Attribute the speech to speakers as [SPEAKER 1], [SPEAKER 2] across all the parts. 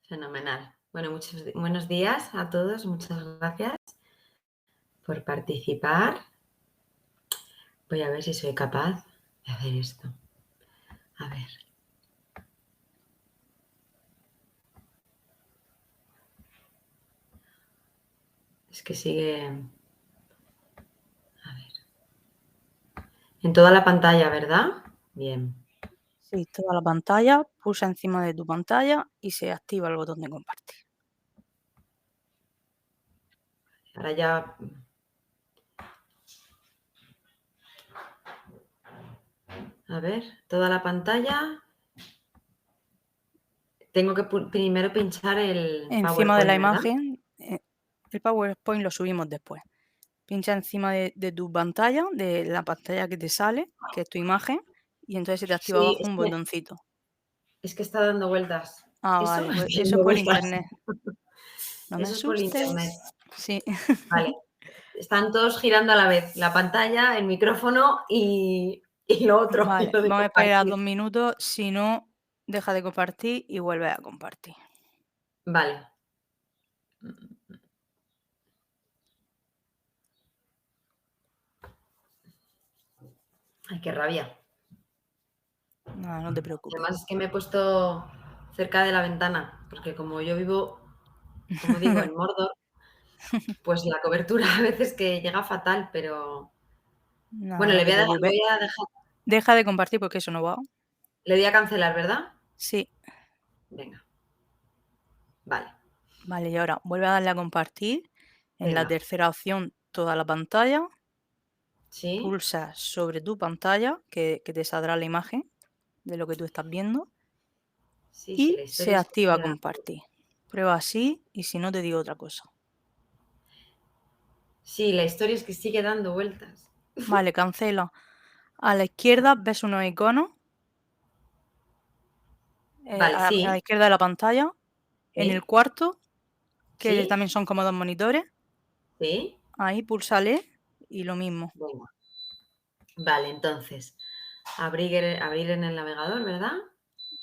[SPEAKER 1] Fenomenal. Bueno, buenos días a todos. Muchas gracias por participar. Voy a ver si soy capaz de hacer esto. A ver. Es que sigue... A ver. En toda la pantalla, ¿verdad? Bien.
[SPEAKER 2] Sí, toda la pantalla, pulsa encima de tu pantalla y se activa el botón de compartir.
[SPEAKER 1] Ahora ya... A ver, toda la pantalla. Tengo que primero pinchar el
[SPEAKER 2] Encima de la
[SPEAKER 1] PowerPoint, ¿verdad?
[SPEAKER 2] imagen, el PowerPoint lo subimos después. Pincha encima de tu pantalla, de la pantalla que te sale, que es tu imagen, y entonces se te activa
[SPEAKER 1] Sí,
[SPEAKER 2] abajo un botoncito.
[SPEAKER 1] es que está dando vueltas.
[SPEAKER 2] Ah,
[SPEAKER 1] ¿Eso?
[SPEAKER 2] vale, pues eso es
[SPEAKER 1] Dando
[SPEAKER 2] por
[SPEAKER 1] vueltas.
[SPEAKER 2] internet. No me
[SPEAKER 1] Eso es por internet.
[SPEAKER 2] asustes. Sí.
[SPEAKER 1] Vale. Están todos girando a la vez, la pantalla, el micrófono y lo otro, y
[SPEAKER 2] Vale,
[SPEAKER 1] lo de
[SPEAKER 2] vamos a esperar
[SPEAKER 1] compartir.
[SPEAKER 2] 2 minutos, si no, deja de compartir y vuelve a compartir.
[SPEAKER 1] Vale. Ay, qué rabia.
[SPEAKER 2] No, no te preocupes.
[SPEAKER 1] Además es que me he puesto cerca de la ventana, porque como yo vivo, como digo, en Mordor, pues la cobertura a veces que llega fatal, pero bueno,
[SPEAKER 2] No, no te preocupes.
[SPEAKER 1] voy a dejar,
[SPEAKER 2] Deja de compartir porque eso no va.
[SPEAKER 1] le di a cancelar, ¿verdad?
[SPEAKER 2] Sí.
[SPEAKER 1] Venga, vale,
[SPEAKER 2] Vale, y ahora vuelve a darle a compartir. En la
[SPEAKER 1] venga,
[SPEAKER 2] tercera opción, toda la pantalla.
[SPEAKER 1] sí,
[SPEAKER 2] Pulsa sobre tu pantalla, que te saldrá la imagen de lo que tú estás viendo.
[SPEAKER 1] sí, sí, la
[SPEAKER 2] Y se
[SPEAKER 1] historia es que
[SPEAKER 2] activa
[SPEAKER 1] sigue dando.
[SPEAKER 2] compartir. Prueba así y si no te digo otra cosa.
[SPEAKER 1] Sí, la historia es que sigue dando vueltas.
[SPEAKER 2] Vale, cancela. A la izquierda ves unos iconos.
[SPEAKER 1] Vale,
[SPEAKER 2] A la
[SPEAKER 1] sí,
[SPEAKER 2] izquierda de la pantalla. En el
[SPEAKER 1] sí,
[SPEAKER 2] cuarto, que
[SPEAKER 1] sí,
[SPEAKER 2] también son como dos monitores.
[SPEAKER 1] sí,
[SPEAKER 2] Ahí púlsale y lo mismo.
[SPEAKER 1] venga. Vale, entonces, abrir en el navegador, ¿verdad?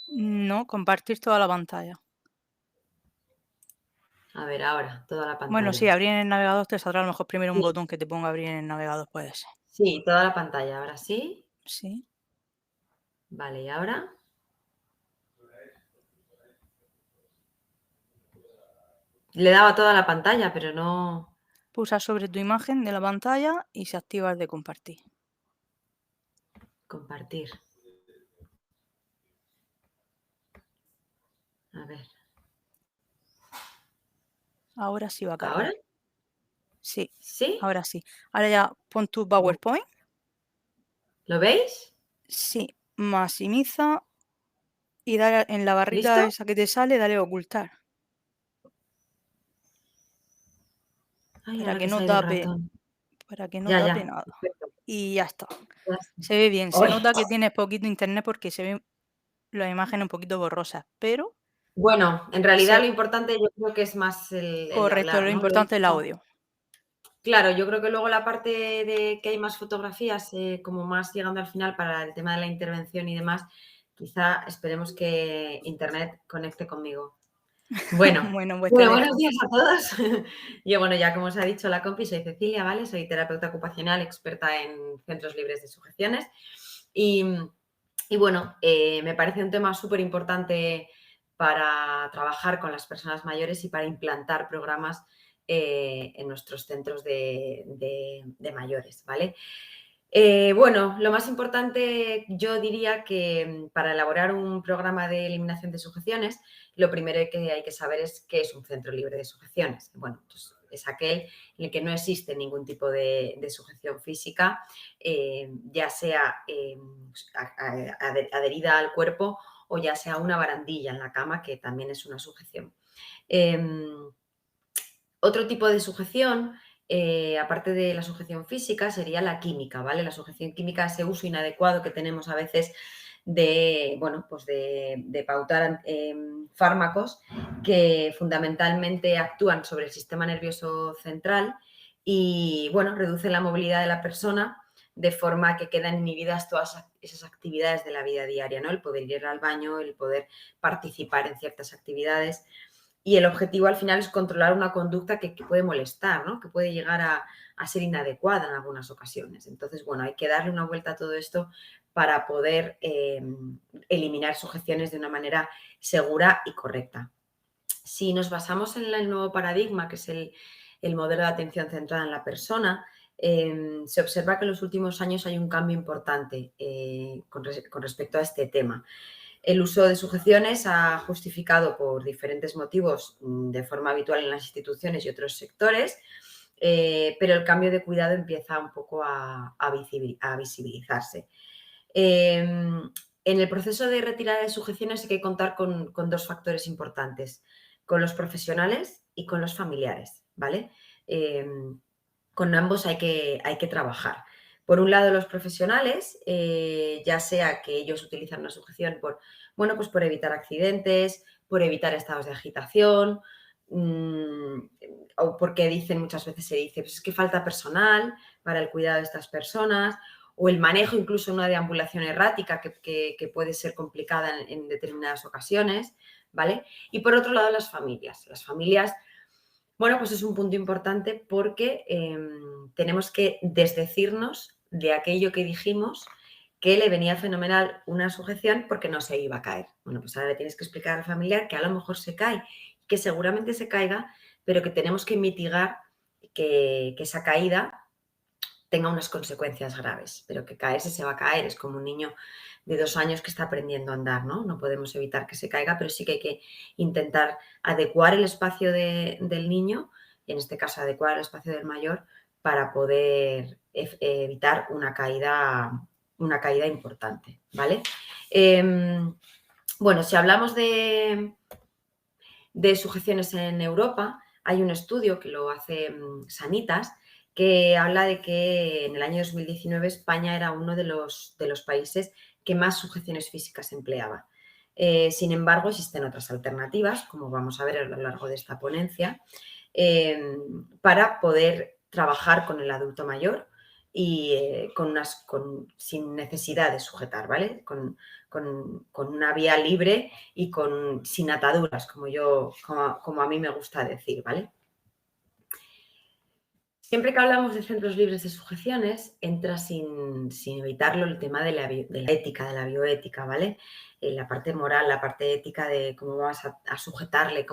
[SPEAKER 2] No, compartir toda la pantalla.
[SPEAKER 1] A ver, ahora, toda la
[SPEAKER 2] Bueno, sí,
[SPEAKER 1] pantalla.
[SPEAKER 2] abrir en el navegador te saldrá a lo mejor primero un
[SPEAKER 1] Sí,
[SPEAKER 2] botón que te ponga abrir en el navegador, puede ser.
[SPEAKER 1] sí, toda la pantalla. Ahora sí.
[SPEAKER 2] Sí.
[SPEAKER 1] Vale, ¿y ahora? Le daba a toda la pantalla, pero no
[SPEAKER 2] Pulsa sobre tu imagen de la pantalla y se activa el de compartir.
[SPEAKER 1] compartir. A ver,
[SPEAKER 2] Ahora sí va a
[SPEAKER 1] ¿ahora?
[SPEAKER 2] cargar. Sí,
[SPEAKER 1] ¿Sí?
[SPEAKER 2] ahora sí. Ahora ya pon tu PowerPoint.
[SPEAKER 1] ¿Lo veis?
[SPEAKER 2] Sí, maximiza y dale en la barrita
[SPEAKER 1] ¿Listo?
[SPEAKER 2] esa que te sale, dale a ocultar.
[SPEAKER 1] Ay,
[SPEAKER 2] Para
[SPEAKER 1] ahora
[SPEAKER 2] que
[SPEAKER 1] que
[SPEAKER 2] no
[SPEAKER 1] sale el
[SPEAKER 2] tape,
[SPEAKER 1] ratón.
[SPEAKER 2] para que no
[SPEAKER 1] Ya,
[SPEAKER 2] tape
[SPEAKER 1] ya.
[SPEAKER 2] nada.
[SPEAKER 1] Perfecto.
[SPEAKER 2] Y ya está.
[SPEAKER 1] Ya está.
[SPEAKER 2] Se ve bien. Se
[SPEAKER 1] ¡Ay!
[SPEAKER 2] nota que tienes poquito internet porque se ven las imágenes un poquito borrosas, pero
[SPEAKER 1] Bueno, en realidad lo
[SPEAKER 2] se...
[SPEAKER 1] importante yo creo que es más el
[SPEAKER 2] correcto,
[SPEAKER 1] hablar,
[SPEAKER 2] lo
[SPEAKER 1] ¿no?
[SPEAKER 2] importante es el audio.
[SPEAKER 1] Claro, yo creo que luego la parte de que hay más fotografías, como más llegando al final para el tema de la intervención y demás, quizá esperemos que Internet conecte conmigo. Bueno,
[SPEAKER 2] Bueno, pues te
[SPEAKER 1] bueno, buenos
[SPEAKER 2] dejo.
[SPEAKER 1] días a todos. Yo, bueno, ya como os ha dicho la compi, soy Cecilia, ¿vale? Soy terapeuta ocupacional, experta en centros libres de sujeciones. Y, y bueno, me parece un tema súper importante para trabajar con las personas mayores y para implantar programas en nuestros centros de mayores, ¿vale? Bueno, lo más importante yo diría que para elaborar un programa de eliminación de sujeciones, lo primero que hay que saber es qué es un centro libre de sujeciones. Bueno, pues es aquel en el que no existe ningún tipo de sujeción física, ya sea adherida al cuerpo o ya sea una barandilla en la cama, que también es una sujeción. Otro tipo de sujeción, aparte de la sujeción física, sería la química, ¿vale? La sujeción química, ese uso inadecuado que tenemos a veces de, bueno, pues de pautar fármacos que fundamentalmente actúan sobre el sistema nervioso central y, bueno, reducen la movilidad de la persona de forma que quedan inhibidas todas esas actividades de la vida diaria, ¿no? El poder ir al baño, el poder participar en ciertas actividades. y el objetivo al final es controlar una conducta que puede molestar, ¿no? Que puede llegar a ser inadecuada en algunas ocasiones. Entonces, bueno, hay que darle una vuelta a todo esto para poder eliminar sujeciones de una manera segura y correcta. Si nos basamos en el nuevo paradigma, que es el modelo de atención centrada en la persona, se observa que en los últimos años hay un cambio importante con respecto a este tema. El uso de sujeciones ha justificado por diferentes motivos de forma habitual en las instituciones y otros sectores, pero el cambio de cuidado empieza un poco a visibilizarse. En el proceso de retirada de sujeciones hay que contar con dos factores importantes, con los profesionales y con los familiares, ¿vale? Con ambos hay que trabajar. Por un lado, los profesionales, ya sea que ellos utilizan una sujeción pues por evitar accidentes, por evitar estados de agitación, o porque muchas veces se dice, pues es que falta personal para el cuidado de estas personas, o el manejo incluso de una deambulación errática que puede ser complicada en determinadas ocasiones, ¿vale? Y por otro lado, las familias. Las familias, bueno, pues es un punto importante porque tenemos que desdecirnos de aquello que dijimos que le venía fenomenal una sujeción porque no se iba a caer. Bueno, pues ahora le tienes que explicar al familiar que a lo mejor se cae, que seguramente se caiga, pero que tenemos que mitigar que esa caída tenga unas consecuencias graves, pero que caerse se va a caer, es como un niño de 2 años que está aprendiendo a andar, ¿no? No podemos evitar que se caiga, pero sí que hay que intentar adecuar el espacio del niño, y en este caso adecuar el espacio del mayor, para poder evitar una caída importante, ¿vale? Bueno, si hablamos de sujeciones en Europa, hay un estudio que lo hace Sanitas, que habla de que en el año 2019 España era uno de los países que más sujeciones físicas empleaba. Sin embargo, existen otras alternativas, como vamos a ver a lo largo de esta ponencia, para poder trabajar con el adulto mayor y sin necesidad de sujetar, ¿vale? Con una vía libre y sin ataduras, como a mí me gusta decir, ¿vale? Siempre que hablamos de centros libres de sujeciones, entra sin evitarlo el tema de la ética, de la bioética, ¿vale? La parte moral, la parte ética de cómo vas a sujetarle,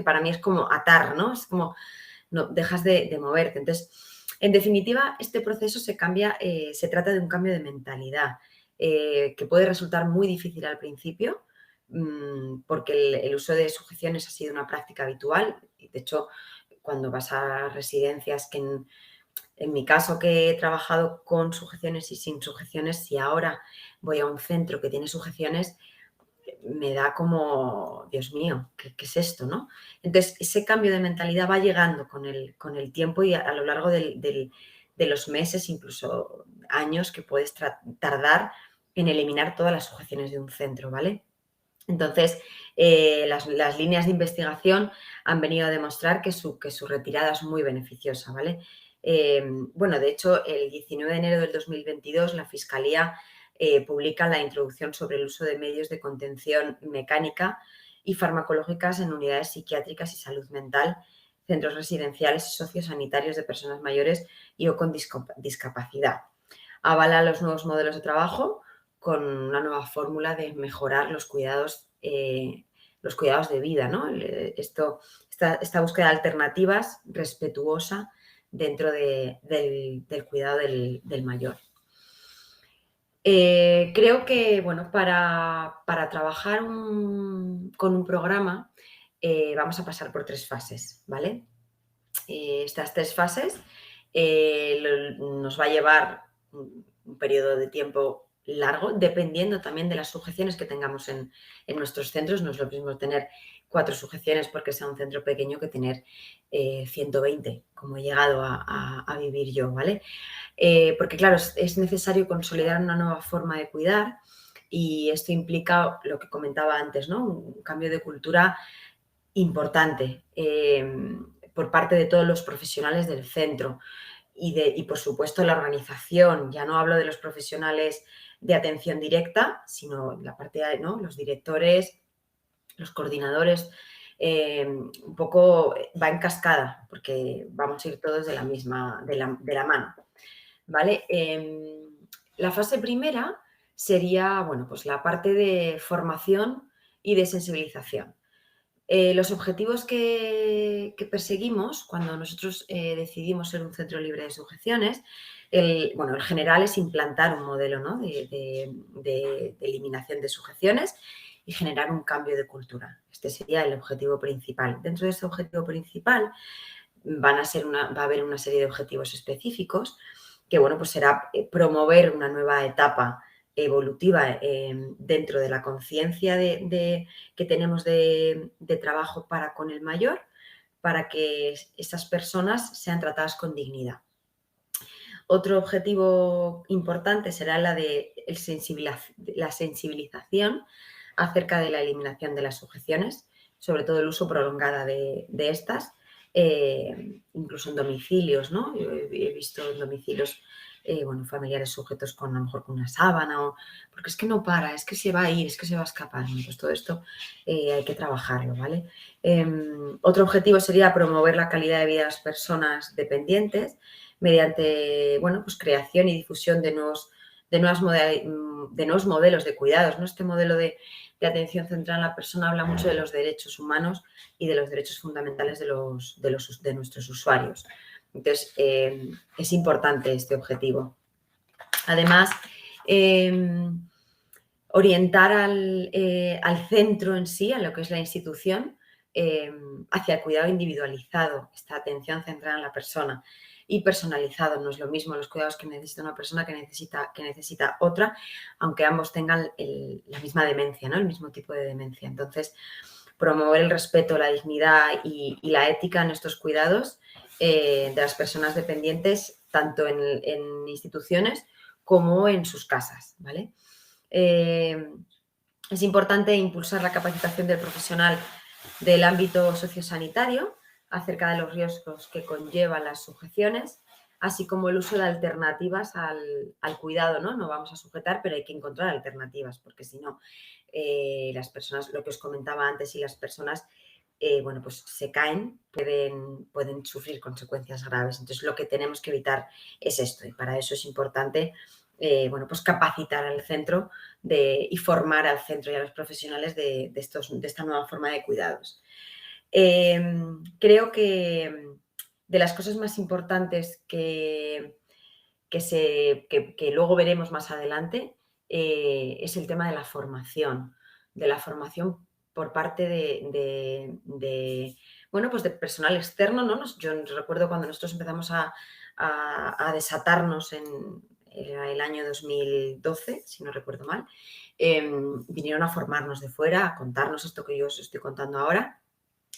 [SPEAKER 1] para mí es como atar, ¿no? Es como no dejas de moverte. Entonces, en definitiva, este proceso se trata de un cambio de mentalidad que puede resultar muy difícil al principio porque el uso de sujeciones ha sido una práctica habitual y, de hecho, cuando vas a residencias en mi caso, que he trabajado con sujeciones y sin sujeciones, si ahora voy a un centro que tiene sujeciones, me da como, Dios mío, ¿qué es esto, no? Entonces, ese cambio de mentalidad va llegando con el tiempo y a lo largo de los meses, incluso años, que puedes tardar en eliminar todas las sujeciones de un centro, ¿vale? Entonces, las líneas de investigación han venido a demostrar que su retirada es muy beneficiosa, ¿vale? Bueno, de hecho, el 19 de enero del 2022 la Fiscalía publica la introducción sobre el uso de medios de contención mecánica y farmacológicas en unidades psiquiátricas y salud mental, centros residenciales y sociosanitarios de personas mayores y o con discapacidad. Avala los nuevos modelos de trabajo con una nueva fórmula de mejorar los cuidados de vida, ¿no? Esta búsqueda de alternativas respetuosa dentro del cuidado del mayor. Creo que, bueno, para trabajar con un programa vamos a pasar por 3 fases, ¿vale? Estas 3 fases nos va a llevar un periodo de tiempo largo, dependiendo también de las sujeciones que tengamos en nuestros centros. No es lo mismo tener 4 sujeciones porque sea un centro pequeño que tener 120, como he llegado a vivir yo, ¿vale? Porque, claro, es necesario consolidar una nueva forma de cuidar y esto implica lo que comentaba antes, ¿no? Un cambio de cultura importante por parte de todos los profesionales del centro y, por supuesto, la organización. Ya no hablo de los profesionales de atención directa, sino la parte de, ¿no?, los directores, los coordinadores, un poco va en cascada, porque vamos a ir todos de la mano, ¿vale? La fase primera sería, bueno, pues la parte de formación y de sensibilización. Los objetivos que perseguimos cuando nosotros decidimos ser un centro libre de sujeciones, el general es implantar un modelo, ¿no?, de eliminación de sujeciones y generar un cambio de cultura. Este sería el objetivo principal. Dentro de ese objetivo principal va a haber una serie de objetivos específicos que, bueno, pues será promover una nueva etapa evolutiva dentro de la conciencia que tenemos de trabajo para con el mayor, para que esas personas sean tratadas con dignidad. Otro objetivo importante será la de la sensibilización acerca de la eliminación de las sujeciones, sobre todo el uso prolongado de estas, incluso en domicilios, ¿no? Yo he visto en domicilios familiares sujetos con, a lo mejor, con una sábana, porque es que no para, es que se va a ir, es que se va a escapar. Pues todo esto hay que trabajarlo, ¿vale? Otro objetivo sería promover la calidad de vida de las personas dependientes mediante, bueno, pues creación y difusión de nuevos modelos de cuidados, ¿no? Este modelo de atención centrada en la persona habla mucho de los derechos humanos y de los derechos fundamentales de nuestros usuarios. Entonces, es importante este objetivo. Además, orientar al centro en sí, a lo que es la institución, hacia el cuidado individualizado, esta atención centrada en la persona, y personalizado. No es lo mismo los cuidados que necesita una persona que necesita otra, aunque ambos tengan la misma demencia, ¿no?, el mismo tipo de demencia. Entonces, promover el respeto, la dignidad y la ética en estos cuidados de las personas dependientes, tanto en instituciones como en sus casas, ¿vale? Es importante impulsar la capacitación del profesional del ámbito sociosanitario acerca de los riesgos que conllevan las sujeciones, así como el uso de alternativas al cuidado, ¿no? No vamos a sujetar, pero hay que encontrar alternativas, porque si no, las personas, lo que os comentaba antes, y las personas, pues se caen, pueden sufrir consecuencias graves. Entonces, lo que tenemos que evitar es esto, y para eso es importante pues capacitar al centro y formar al centro y a los profesionales de esta nueva forma de cuidados. Creo que de las cosas más importantes que luego veremos más adelante es el tema de la formación por parte pues de personal externo, ¿no? Yo recuerdo cuando nosotros empezamos a desatarnos era el año 2012, si no recuerdo mal, vinieron a formarnos de fuera, a contarnos esto que yo os estoy contando ahora,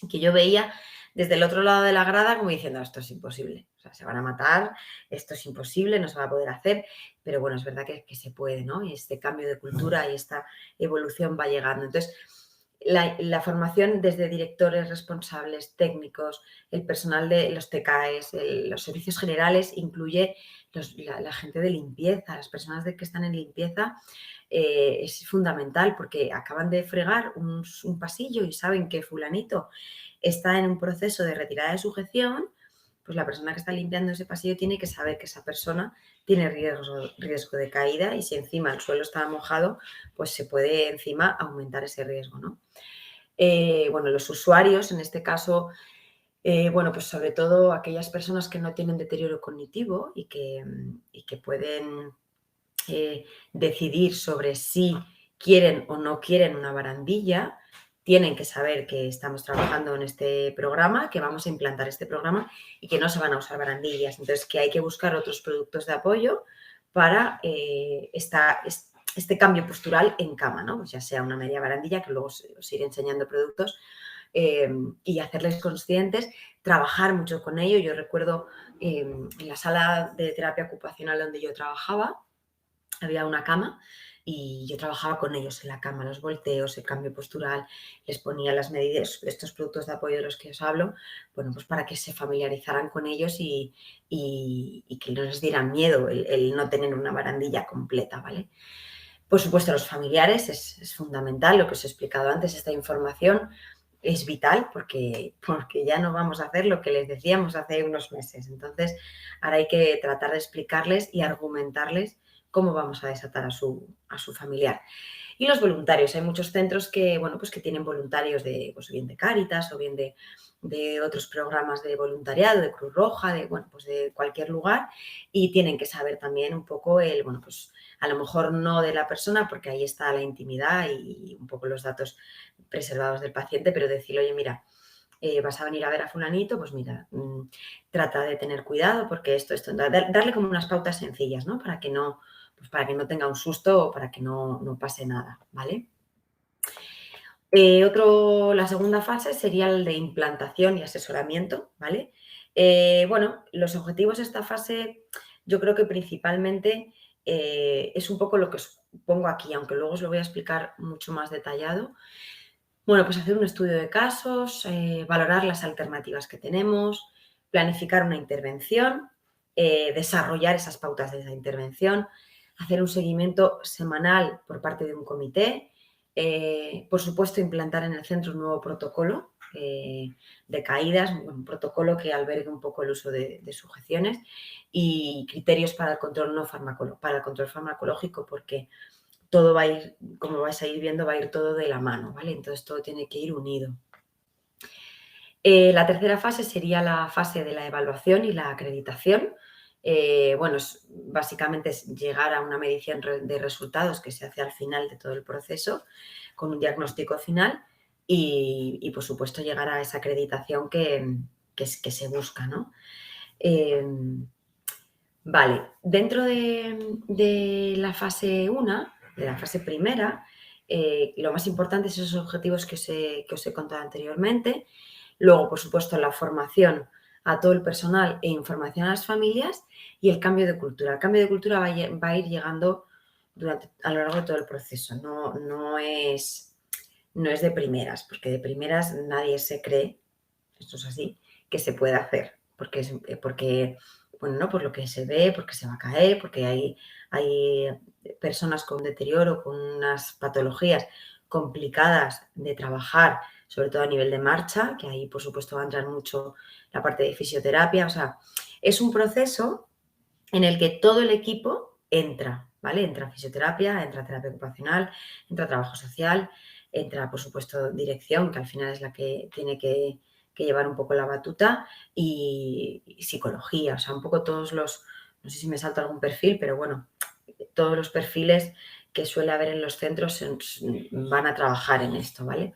[SPEAKER 1] que yo veía desde el otro lado de la grada como diciendo, esto es imposible, o sea, se van a matar, esto es imposible, no se va a poder hacer, pero bueno, es verdad que se puede, ¿no? Y este cambio de cultura y esta evolución va llegando. Entonces, la formación desde directores, responsables, técnicos, el personal de los TCAES, los servicios generales, incluye la gente de limpieza, las personas que están en limpieza, es fundamental porque acaban de fregar un pasillo y saben que fulanito está en un proceso de retirada de sujeción, pues la persona que está limpiando ese pasillo tiene que saber que esa persona tiene riesgo de caída, y si encima el suelo está mojado, pues se puede encima aumentar ese riesgo, ¿no? Los usuarios, en este caso, pues sobre todo aquellas personas que no tienen deterioro cognitivo y que pueden decidir sobre si quieren o no quieren una barandilla, tienen que saber que estamos trabajando en este programa, que vamos a implantar este programa y que no se van a usar barandillas. Entonces, que hay que buscar otros productos de apoyo para este cambio postural en cama, ¿no? Pues ya sea una media barandilla, que luego os iré enseñando productos, y hacerles conscientes, trabajar mucho con ello. Yo recuerdo en la sala de terapia ocupacional donde yo trabajaba, había una cama y yo trabajaba con ellos en la cama, los volteos, el cambio postural, les ponía las medidas, estos productos de apoyo de los que os hablo, pues para que se familiarizaran con ellos y que no les dieran miedo el no tener una barandilla completa, ¿vale? Por supuesto, los familiares es fundamental, lo que os he explicado antes, esta información. es vital porque ya no vamos a hacer lo que les decíamos hace unos meses. Entonces, ahora hay que tratar de explicarles y argumentarles cómo vamos a desatar a su familiar. Y los voluntarios, hay muchos centros que, bueno, pues que tienen voluntarios de, pues bien de Cáritas o bien de otros programas de voluntariado, de Cruz Roja, de, bueno, pues de cualquier lugar, y tienen que saber también un poco el, bueno, pues a lo mejor no de la persona, porque ahí está la intimidad y un poco los datos preservados del paciente, pero decirle, oye, mira, vas a venir a ver a fulanito, pues mira, trata de tener cuidado porque esto, darle como unas pautas sencillas, ¿no? Para que no, pues para que no tenga un susto o para que no pase nada, ¿vale? La segunda fase sería el de implantación y asesoramiento, ¿vale? Bueno, los objetivos de esta fase yo creo que principalmente es un poco lo que os pongo aquí, aunque luego os lo voy a explicar mucho más detallado. Bueno, pues hacer un estudio de casos, valorar las alternativas que tenemos, planificar una intervención, desarrollar esas pautas de esa intervención, hacer un seguimiento semanal por parte de un comité, por supuesto implantar en el centro un nuevo protocolo de caídas, un protocolo que albergue un poco el uso de sujeciones y criterios para el control para el control farmacológico, porque todo va a ir, como vais a ir viendo, va a ir todo de la mano, ¿vale? Entonces todo tiene que ir unido. La tercera fase sería la fase de la evaluación y la acreditación. Bueno, básicamente es llegar a una medición de resultados que se hace al final de todo el proceso, con un diagnóstico final y por supuesto, llegar a esa acreditación que se busca, ¿no? Vale, dentro de la fase 1, de la fase primera, lo más importante es esos objetivos que os he contado anteriormente. Luego, por supuesto, la formación a todo el personal e información a las familias y el cambio de cultura. El cambio de cultura va a ir llegando a lo largo de todo el proceso. No es de primeras, porque de primeras nadie se cree, esto es así, que se puede hacer, porque bueno, ¿no? Por lo que se ve, porque se va a caer, porque hay personas con deterioro, con unas patologías complicadas de trabajar, sobre todo a nivel de marcha, que ahí por supuesto va a entrar mucho la parte de fisioterapia. O sea, es un proceso en el que todo el equipo entra, ¿vale? Entra fisioterapia, entra terapia ocupacional, entra trabajo social, entra por supuesto dirección, que al final es la que tiene que llevar un poco la batuta, y psicología, o sea, un poco todos los, no sé si me salto algún perfil, pero bueno, todos los perfiles que suele haber en los centros van a trabajar en esto, ¿vale?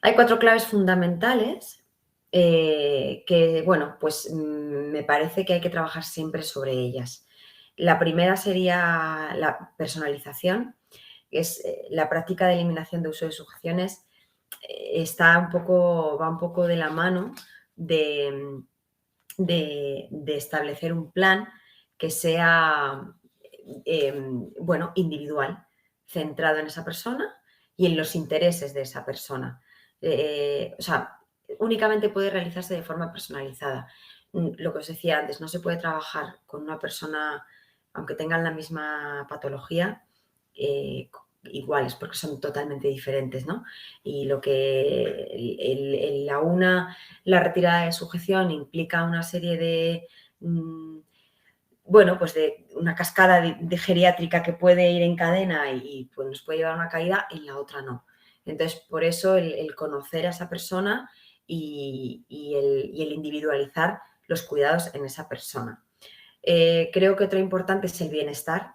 [SPEAKER 1] Hay 4 claves fundamentales que, bueno, pues me parece que hay que trabajar siempre sobre ellas. La primera sería la personalización, que es la práctica de eliminación de uso de sujeciones. Va un poco de la mano de, de establecer un plan que sea bueno, individual, centrado en esa persona y en los intereses de esa persona. O sea, únicamente puede realizarse de forma personalizada. Lo que os decía antes, no se puede trabajar con una persona, aunque tengan la misma patología, iguales, porque son totalmente diferentes, ¿no? Y lo que la retirada de sujeción implica una serie de bueno, pues de una cascada de geriátrica que puede ir en cadena y pues nos puede llevar a una caída, en la otra no. Entonces, por eso el conocer a esa persona y el individualizar los cuidados en esa persona. Creo que otro importante es el bienestar,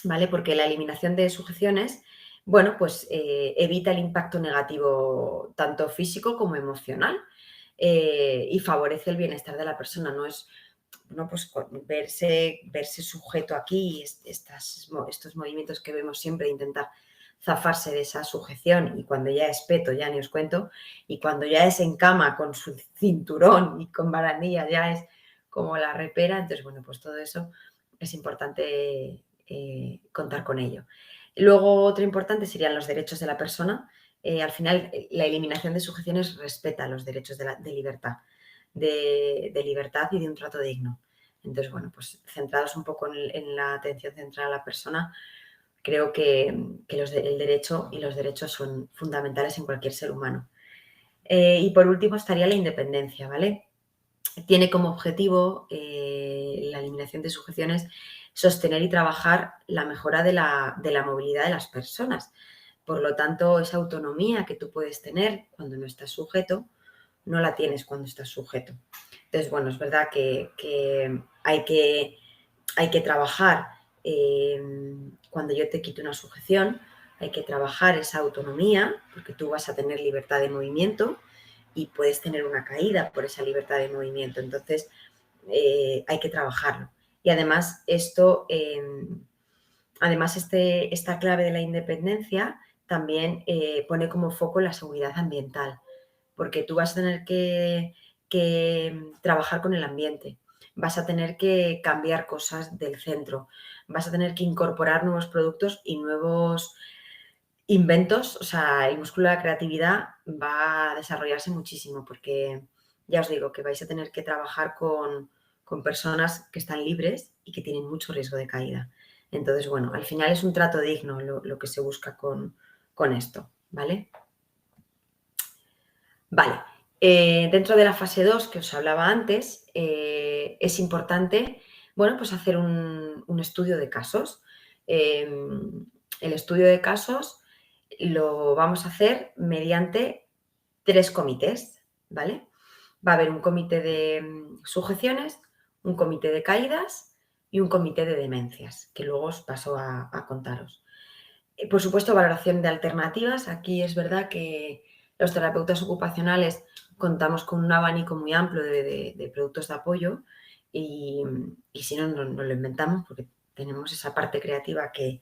[SPEAKER 1] ¿vale? Porque la eliminación de sujeciones, bueno, pues evita el impacto negativo tanto físico como emocional, y favorece el bienestar de la persona. No es, bueno, pues verse sujeto aquí, estos movimientos que vemos siempre, intentar zafarse de esa sujeción, y cuando ya es peto, ya ni os cuento, y cuando ya es en cama con su cinturón y con barandilla, ya es como la repera. Entonces, bueno, pues todo eso es importante contar con ello. Luego, otro importante serían los derechos de la persona. Al final, la eliminación de sujeciones respeta los derechos de libertad, de libertad y de un trato digno. Entonces, bueno, pues centrados un poco en la atención central a la persona, creo que el derecho y los derechos son fundamentales en cualquier ser humano. Y por último estaría la independencia, ¿vale? Tiene como objetivo la eliminación de sujeciones sostener y trabajar la mejora de la movilidad de las personas. Por lo tanto, esa autonomía que tú puedes tener cuando no estás sujeto, no la tienes cuando estás sujeto. Entonces, bueno, es verdad que hay que trabajar cuando yo te quito una sujeción, hay que trabajar esa autonomía, porque tú vas a tener libertad de movimiento y puedes tener una caída por esa libertad de movimiento. Entonces, hay que trabajarlo. Y además, esta clave de la independencia también pone como foco la seguridad ambiental, porque tú vas a tener que trabajar con el ambiente, vas a tener que cambiar cosas del centro, vas a tener que incorporar nuevos productos y nuevos inventos. O sea, el músculo de la creatividad va a desarrollarse muchísimo porque ya os digo que vais a tener que trabajar con personas que están libres y que tienen mucho riesgo de caída. Entonces, bueno, al final es un trato digno lo que se busca con esto, ¿vale? Vale. Dentro de la fase 2 que os hablaba antes, es importante, bueno, pues hacer un estudio de casos. El estudio de casos lo vamos a hacer mediante 3 comités, ¿vale? Va a haber un comité de sujeciones, un comité de caídas y un comité de demencias, que luego os paso a contaros. Por supuesto, valoración de alternativas. Aquí es verdad que los terapeutas ocupacionales contamos con un abanico muy amplio de productos de apoyo y si no, no lo inventamos porque tenemos esa parte creativa que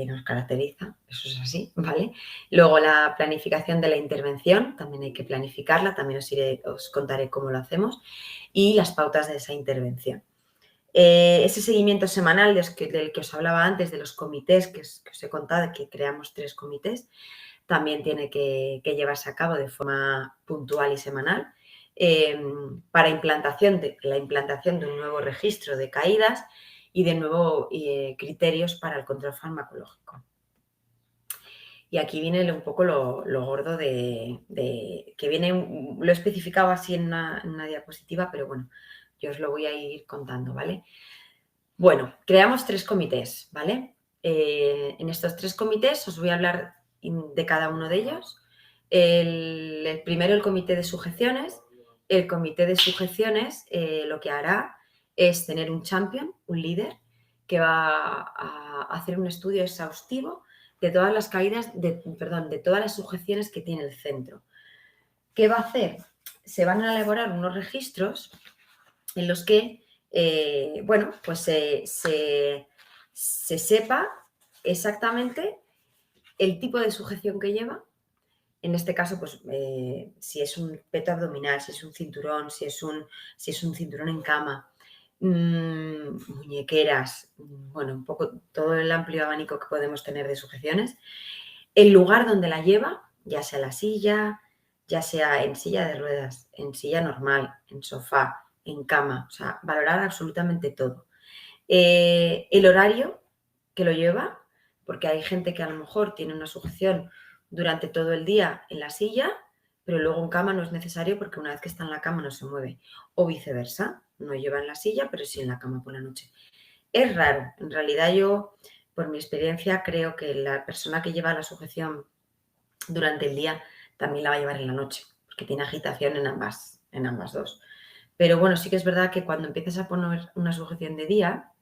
[SPEAKER 1] nos caracteriza, eso es así, ¿vale? Luego la planificación de la intervención, también hay que planificarla, también os contaré cómo lo hacemos, y las pautas de esa intervención. Ese seguimiento semanal del que os hablaba antes, de los comités que os he contado, que creamos 3 comités, también tiene que llevarse a cabo de forma puntual y semanal para la implantación de un nuevo registro de caídas y de nuevos criterios para el control farmacológico. Y aquí viene un poco lo gordo que viene, lo he especificado así en una diapositiva, pero bueno, yo os lo voy a ir contando, ¿vale? Bueno, creamos 3 comités, ¿vale? En estos 3 comités os voy a hablar de cada uno de ellos. El primero, el comité de sujeciones. El comité de sujeciones lo que hará es tener un champion, un líder, que va a hacer un estudio exhaustivo de todas las caídas, de todas las sujeciones que tiene el centro. ¿Qué va a hacer? Se van a elaborar unos registros en los que, bueno, pues se sepa exactamente el tipo de sujeción que lleva. En este caso, pues si es un peto abdominal, si es un cinturón, si es un cinturón en cama, muñequeras, bueno, un poco todo el amplio abanico que podemos tener de sujeciones. El lugar donde la lleva, ya sea la silla, ya sea en silla de ruedas, en silla normal, en sofá, en cama, o sea, valorar absolutamente todo. El horario que lo lleva, porque hay gente que a lo mejor tiene una sujeción durante todo el día en la silla, pero luego en cama no es necesario porque una vez que está en la cama no se mueve. O viceversa, no lleva en la silla, pero sí en la cama por la noche. Es raro, en realidad yo, por mi experiencia, creo que la persona que lleva la sujeción durante el día también la va a llevar en la noche, porque tiene agitación en ambas dos. Pero bueno, sí que es verdad que cuando empiezas a poner una sujeción de día,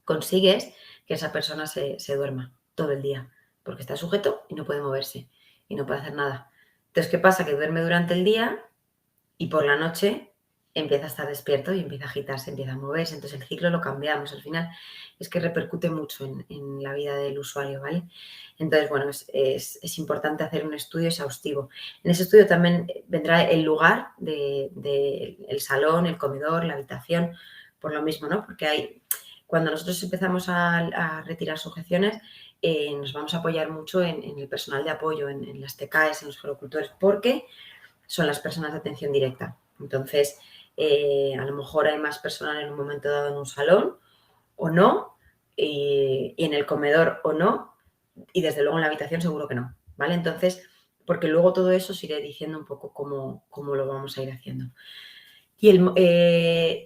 [SPEAKER 1] consigues que esa persona se duerma todo el día, porque está sujeto y no puede moverse y no puede hacer nada. Entonces, ¿qué pasa? Que duerme durante el día y por la noche empieza a estar despierto y empieza a agitarse, empieza a moverse. Entonces, el ciclo lo cambiamos. Al final es que repercute mucho en la vida del usuario, ¿vale? Entonces, bueno, es importante hacer un estudio exhaustivo. En ese estudio también vendrá el lugar el salón, el comedor, la habitación, por lo mismo, ¿no? Porque cuando nosotros empezamos a retirar sujeciones, nos vamos a apoyar mucho en el personal de apoyo, en las TKs, en los gerocultores, porque son las personas de atención directa. Entonces, a lo mejor hay más personal en un momento dado en un salón o no, y en el comedor o no, y desde luego en la habitación seguro que no, ¿vale? Entonces, porque luego todo eso os iré diciendo un poco cómo lo vamos a ir haciendo. Y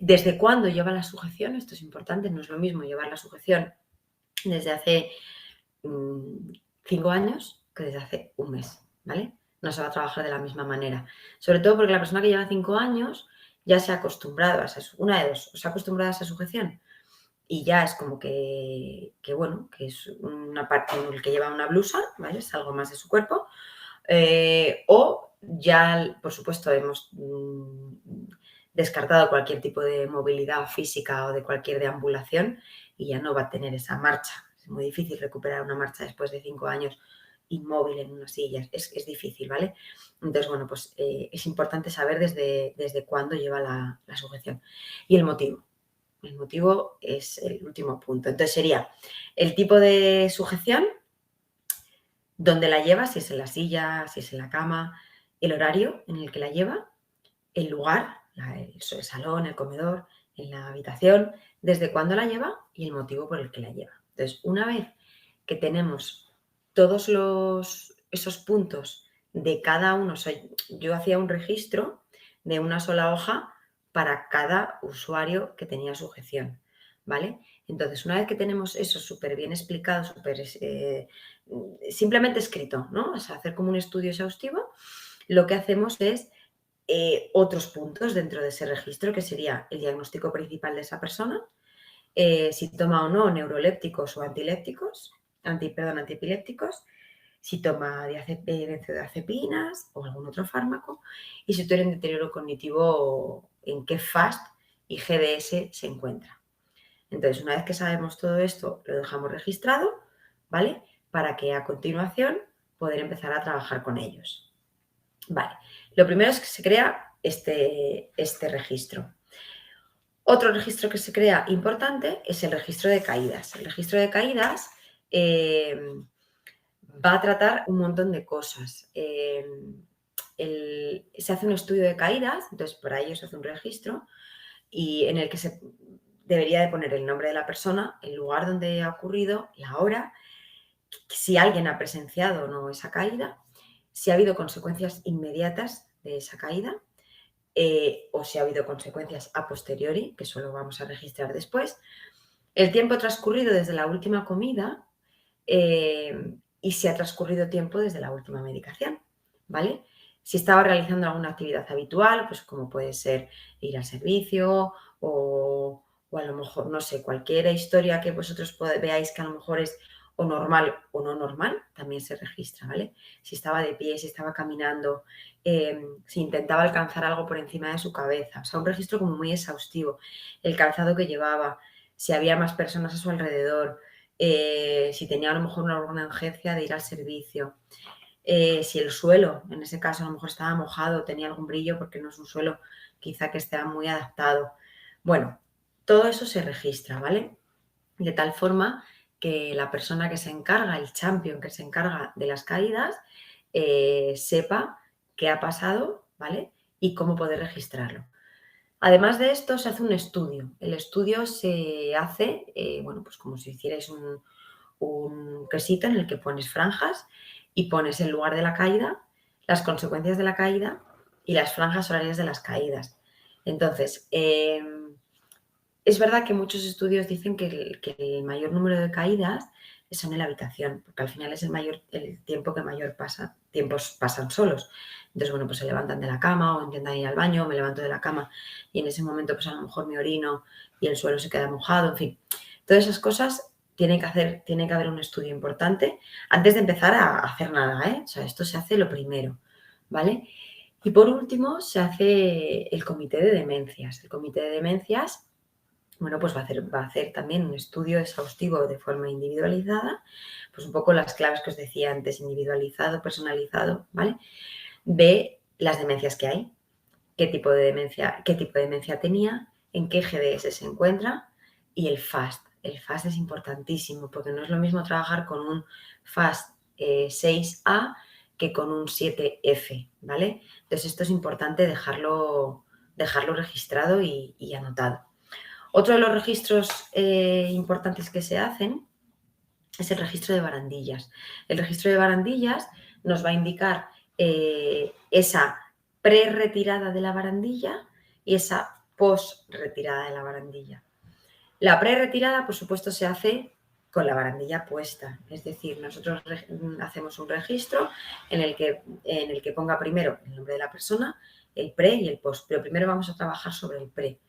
[SPEAKER 1] ¿desde cuándo lleva la sujeción? Esto es importante, no es lo mismo llevar la sujeción desde hace 5 años que desde hace un mes, ¿vale? No se va a trabajar de la misma manera. Sobre todo porque la persona que lleva 5 años ya se ha acostumbrado a una de dos, o se ha acostumbrado a esa sujeción y ya es como bueno, que es una parte en el que lleva una blusa, ¿vale? Es algo más de su cuerpo. O ya, por supuesto, hemos descartado cualquier tipo de movilidad física o de cualquier deambulación y ya no va a tener esa marcha. Es muy difícil recuperar una marcha después de 5 años inmóvil en una silla. Es difícil, ¿vale? Entonces, bueno, pues es importante saber desde cuándo lleva la sujeción. Y el motivo. El motivo es el último punto. Entonces sería el tipo de sujeción, dónde la lleva, si es en la silla, si es en la cama, el horario en el que la lleva, el lugar, el salón, el comedor, en la habitación, desde cuándo la lleva y el motivo por el que la lleva. Entonces, una vez que tenemos todos esos puntos de cada uno, o sea, yo hacía un registro de una sola hoja para cada usuario que tenía sujeción, ¿vale? Entonces, una vez que tenemos eso súper bien explicado, simplemente escrito, ¿no? O sea, hacer como un estudio exhaustivo, lo que hacemos es otros puntos dentro de ese registro, que sería el diagnóstico principal de esa persona, si toma o no neurolépticos o antiepilépticos, si toma benzodiazepinas o algún otro fármaco, y si tiene deterioro cognitivo, en qué FAST y GDS se encuentra. Entonces, una vez que sabemos todo esto, lo dejamos registrado, ¿vale? Para que a continuación poder empezar a trabajar con ellos. Vale, lo primero es que se crea este registro. Otro registro que se crea importante es el registro de caídas. El registro de caídas va a tratar un montón de cosas. Se hace un estudio de caídas, entonces para ello se hace un registro y en el que se debería de poner el nombre de la persona, el lugar donde ha ocurrido, la hora, si alguien ha presenciado o no esa caída, si ha habido consecuencias inmediatas de esa caída, o si ha habido consecuencias a posteriori, que eso lo vamos a registrar después, el tiempo transcurrido desde la última comida y si ha transcurrido tiempo desde la última medicación, ¿vale? Si estaba realizando alguna actividad habitual, pues como puede ser ir al servicio o a lo mejor, no sé, cualquier historia que vosotros veáis que a lo mejor es o normal o no normal, también se registra, ¿vale? Si estaba de pie, si estaba caminando, si intentaba alcanzar algo por encima de su cabeza, o sea, un registro como muy exhaustivo, el calzado que llevaba, si había más personas a su alrededor, si tenía a lo mejor alguna urgencia de ir al servicio, si el suelo, en ese caso a lo mejor estaba mojado, tenía algún brillo porque no es un suelo quizá que esté muy adaptado. Bueno, todo eso se registra, ¿vale? De tal forma que la persona que se encarga, el champion que se encarga de las caídas, sepa qué ha pasado, ¿vale? Y cómo poder registrarlo. Además de esto, se hace un estudio. El estudio se hace, bueno, pues como si hicierais un quesito en el que pones franjas y pones el lugar de la caída, las consecuencias de la caída y las franjas horarias de las caídas. Entonces, es verdad que muchos estudios dicen que el mayor número de caídas son en la habitación, porque al final es el tiempo que mayor tiempos pasan solos. Entonces, bueno, pues se levantan de la cama o intentan ir al baño, me levanto de la cama y en ese momento pues a lo mejor me orino y el suelo se queda mojado, en fin. Todas esas cosas tiene que haber un estudio importante antes de empezar a hacer nada, ¿eh? O sea, esto se hace lo primero, ¿vale? Y por último, se hace el comité de demencias. El comité de demencias, bueno, pues va a hacer también un estudio exhaustivo de forma individualizada, pues un poco las claves que os decía antes, individualizado, personalizado, ¿vale? Ve las demencias que hay, qué tipo de demencia tenía, en qué GDS se encuentra y el FAST. El FAST es importantísimo porque no es lo mismo trabajar con un FAST 6A que con un 7F, ¿vale? Entonces esto es importante dejarlo registrado y anotado. Otro de los registros importantes que se hacen es el registro de barandillas. El registro de barandillas nos va a indicar esa pre-retirada de la barandilla y esa post-retirada de la barandilla. La pre-retirada, por supuesto, se hace con la barandilla puesta. Es decir, nosotros hacemos un registro en el que ponga primero el nombre de la persona, el pre y el post. Pero primero vamos a trabajar sobre el pre.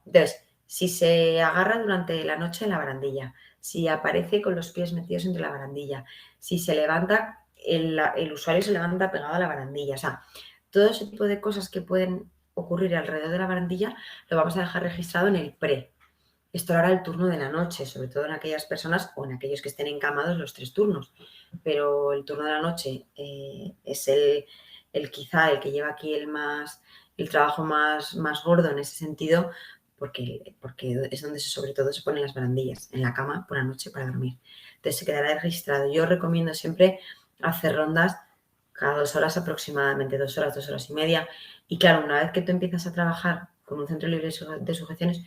[SPEAKER 1] Entonces, si se agarra durante la noche en la barandilla, si aparece con los pies metidos entre la barandilla, si se levanta, el usuario se levanta pegado a la barandilla. O sea, todo ese tipo de cosas que pueden ocurrir alrededor de la barandilla lo vamos a dejar registrado en el pre. Esto lo hará el turno de la noche, sobre todo en aquellas personas o en aquellos que estén encamados los 3 turnos. Pero el turno de la noche es quizá el que lleva aquí el trabajo más gordo en ese sentido, porque es donde sobre todo se ponen las barandillas, en la cama por la noche para dormir. Entonces se quedará registrado. Yo recomiendo siempre hacer rondas cada 2 horas aproximadamente, 2 horas, 2 horas y media. Y claro, una vez que tú empiezas a trabajar con un centro libre de sujeciones,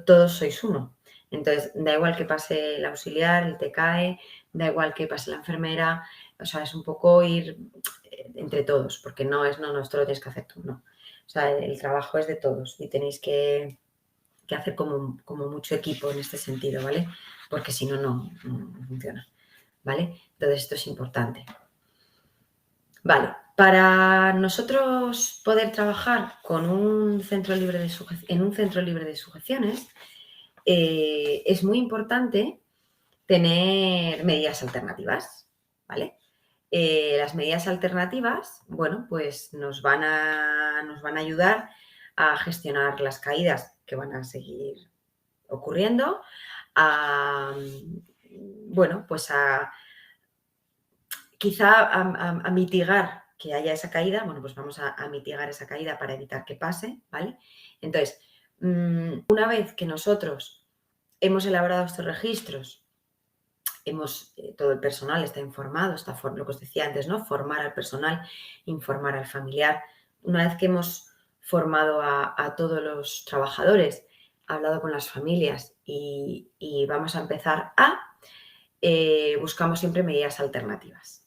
[SPEAKER 1] todos sois uno. Entonces, da igual que pase el auxiliar, el TCAE, da igual que pase la enfermera, o sea, es un poco ir entre todos, porque no, esto lo tienes que hacer tú, no. O sea, el trabajo es de todos y tenéis que hacer como mucho equipo en este sentido, ¿vale? Porque si no, no funciona, ¿vale? Entonces, esto es importante. Vale, para nosotros poder trabajar con un centro libre en un centro libre de sujeciones, es muy importante tener medidas alternativas, ¿vale? Las medidas alternativas, bueno, pues nos van a ayudar a gestionar las caídas que van a seguir ocurriendo, bueno, pues quizá a mitigar que haya esa caída. Bueno, pues vamos a mitigar esa caída para evitar que pase, ¿vale? Entonces, una vez que nosotros hemos elaborado estos registros, todo el personal está informado, lo que os decía antes, ¿no? Formar al personal, informar al familiar. Una vez que hemos formado a todos los trabajadores, hablado con las familias y vamos a empezar buscamos siempre medidas alternativas.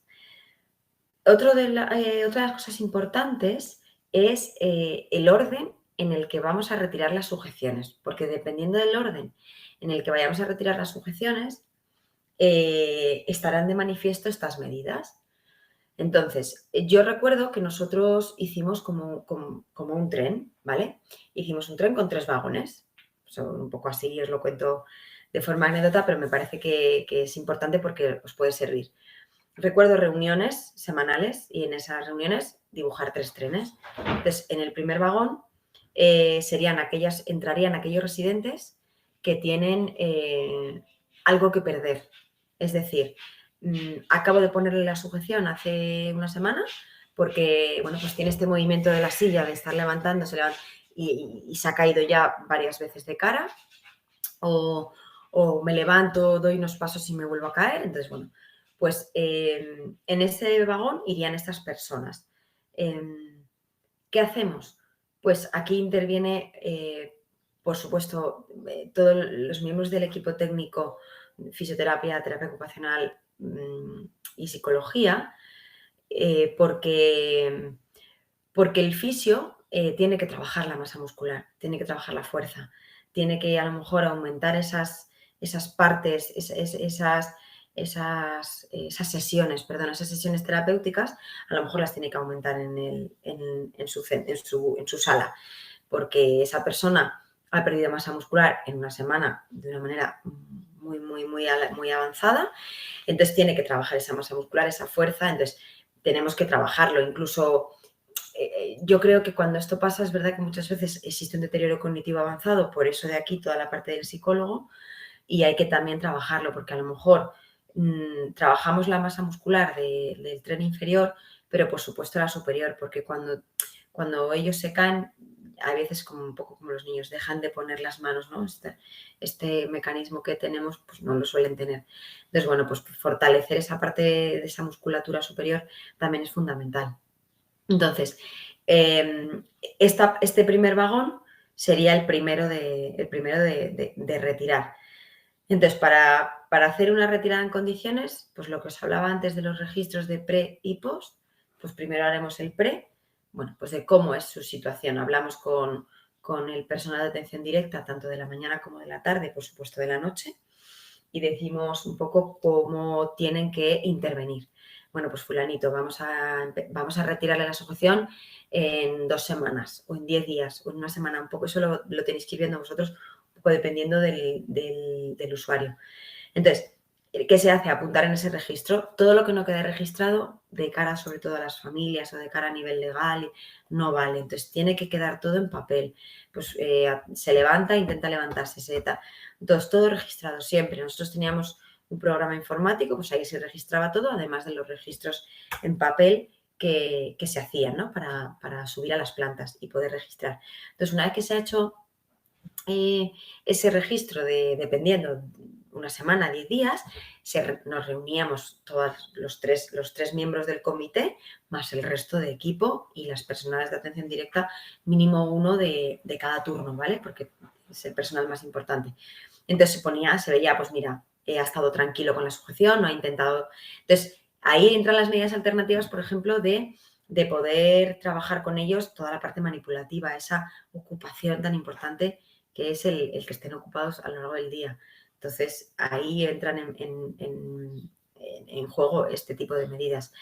[SPEAKER 1] Otra de las cosas importantes es el orden en el que vamos a retirar las sujeciones, porque dependiendo del orden en el que vayamos a retirar las sujeciones, estarán de manifiesto estas medidas. Entonces, yo recuerdo que nosotros hicimos como un tren, ¿vale? Hicimos un tren con 3 vagones. Son un poco así, os lo cuento de forma anécdota, pero me parece que es importante porque os puede servir. Recuerdo reuniones semanales y en esas reuniones dibujar 3 trenes. Entonces, en el primer vagón entrarían aquellos residentes que tienen algo que perder. Es decir, acabo de ponerle la sujeción hace una semana porque, bueno, pues tiene este movimiento de la silla de estar levantándose y se ha caído ya varias veces de cara, o me levanto, doy unos pasos y me vuelvo a caer. Entonces, bueno, pues en ese vagón irían estas personas. ¿Qué hacemos? Pues aquí interviene, por supuesto, todos los miembros del equipo técnico, fisioterapia, terapia ocupacional y psicología, porque el fisio tiene que trabajar la masa muscular, tiene que trabajar la fuerza, tiene que a lo mejor aumentar esas partes, esas sesiones terapéuticas, a lo mejor las tiene que aumentar en su sala, porque esa persona ha perdido masa muscular en una semana de una manera muy avanzada, entonces tiene que trabajar esa masa muscular, esa fuerza. Entonces tenemos que trabajarlo. Incluso yo creo que cuando esto pasa, es verdad que muchas veces existe un deterioro cognitivo avanzado, por eso de aquí toda la parte del psicólogo, y hay que también trabajarlo, porque a lo mejor trabajamos la masa muscular del tren inferior, pero por supuesto la superior, porque cuando ellos se caen, a veces como un poco como los niños, dejan de poner las manos, ¿no? Este mecanismo que tenemos, pues no lo suelen tener. Entonces, bueno, pues fortalecer esa parte de esa musculatura superior también es fundamental. Entonces, este primer vagón sería el primero de retirar. Entonces, para hacer una retirada en condiciones, pues lo que os hablaba antes de los registros de pre y post, pues primero haremos el pre, bueno, pues de cómo es su situación. Hablamos con el personal de atención directa, tanto de la mañana como de la tarde, por supuesto de la noche, y decimos un poco cómo tienen que intervenir. Bueno, pues fulanito, vamos a retirarle la sujeción en 2 semanas o en 10 días o en una semana, un poco eso lo tenéis que ir viendo vosotros, un poco dependiendo del usuario. Entonces, ¿qué se hace? Apuntar en ese registro todo lo que no quede registrado de cara sobre todo a las familias o de cara a nivel legal no vale. Entonces, tiene que quedar todo en papel. Pues se levanta, intenta levantarse, entonces, todo registrado siempre. Nosotros teníamos un programa informático, pues ahí se registraba todo, además de los registros en papel que se hacían, ¿no? Para subir a las plantas y poder registrar. Entonces, una vez que se ha hecho ese registro dependiendo, una semana, 10 días, nos reuníamos todos los tres miembros del comité, más el resto de equipo y las personas de atención directa, mínimo uno de cada turno, ¿vale? Porque es el personal más importante. Entonces se veía, pues mira, ha estado tranquilo con la sujeción, no ha intentado... Entonces, ahí entran las medidas alternativas, por ejemplo, de poder trabajar con ellos toda la parte manipulativa, esa ocupación tan importante que es el que estén ocupados a lo largo del día. Entonces, ahí entran en juego este tipo de medidas.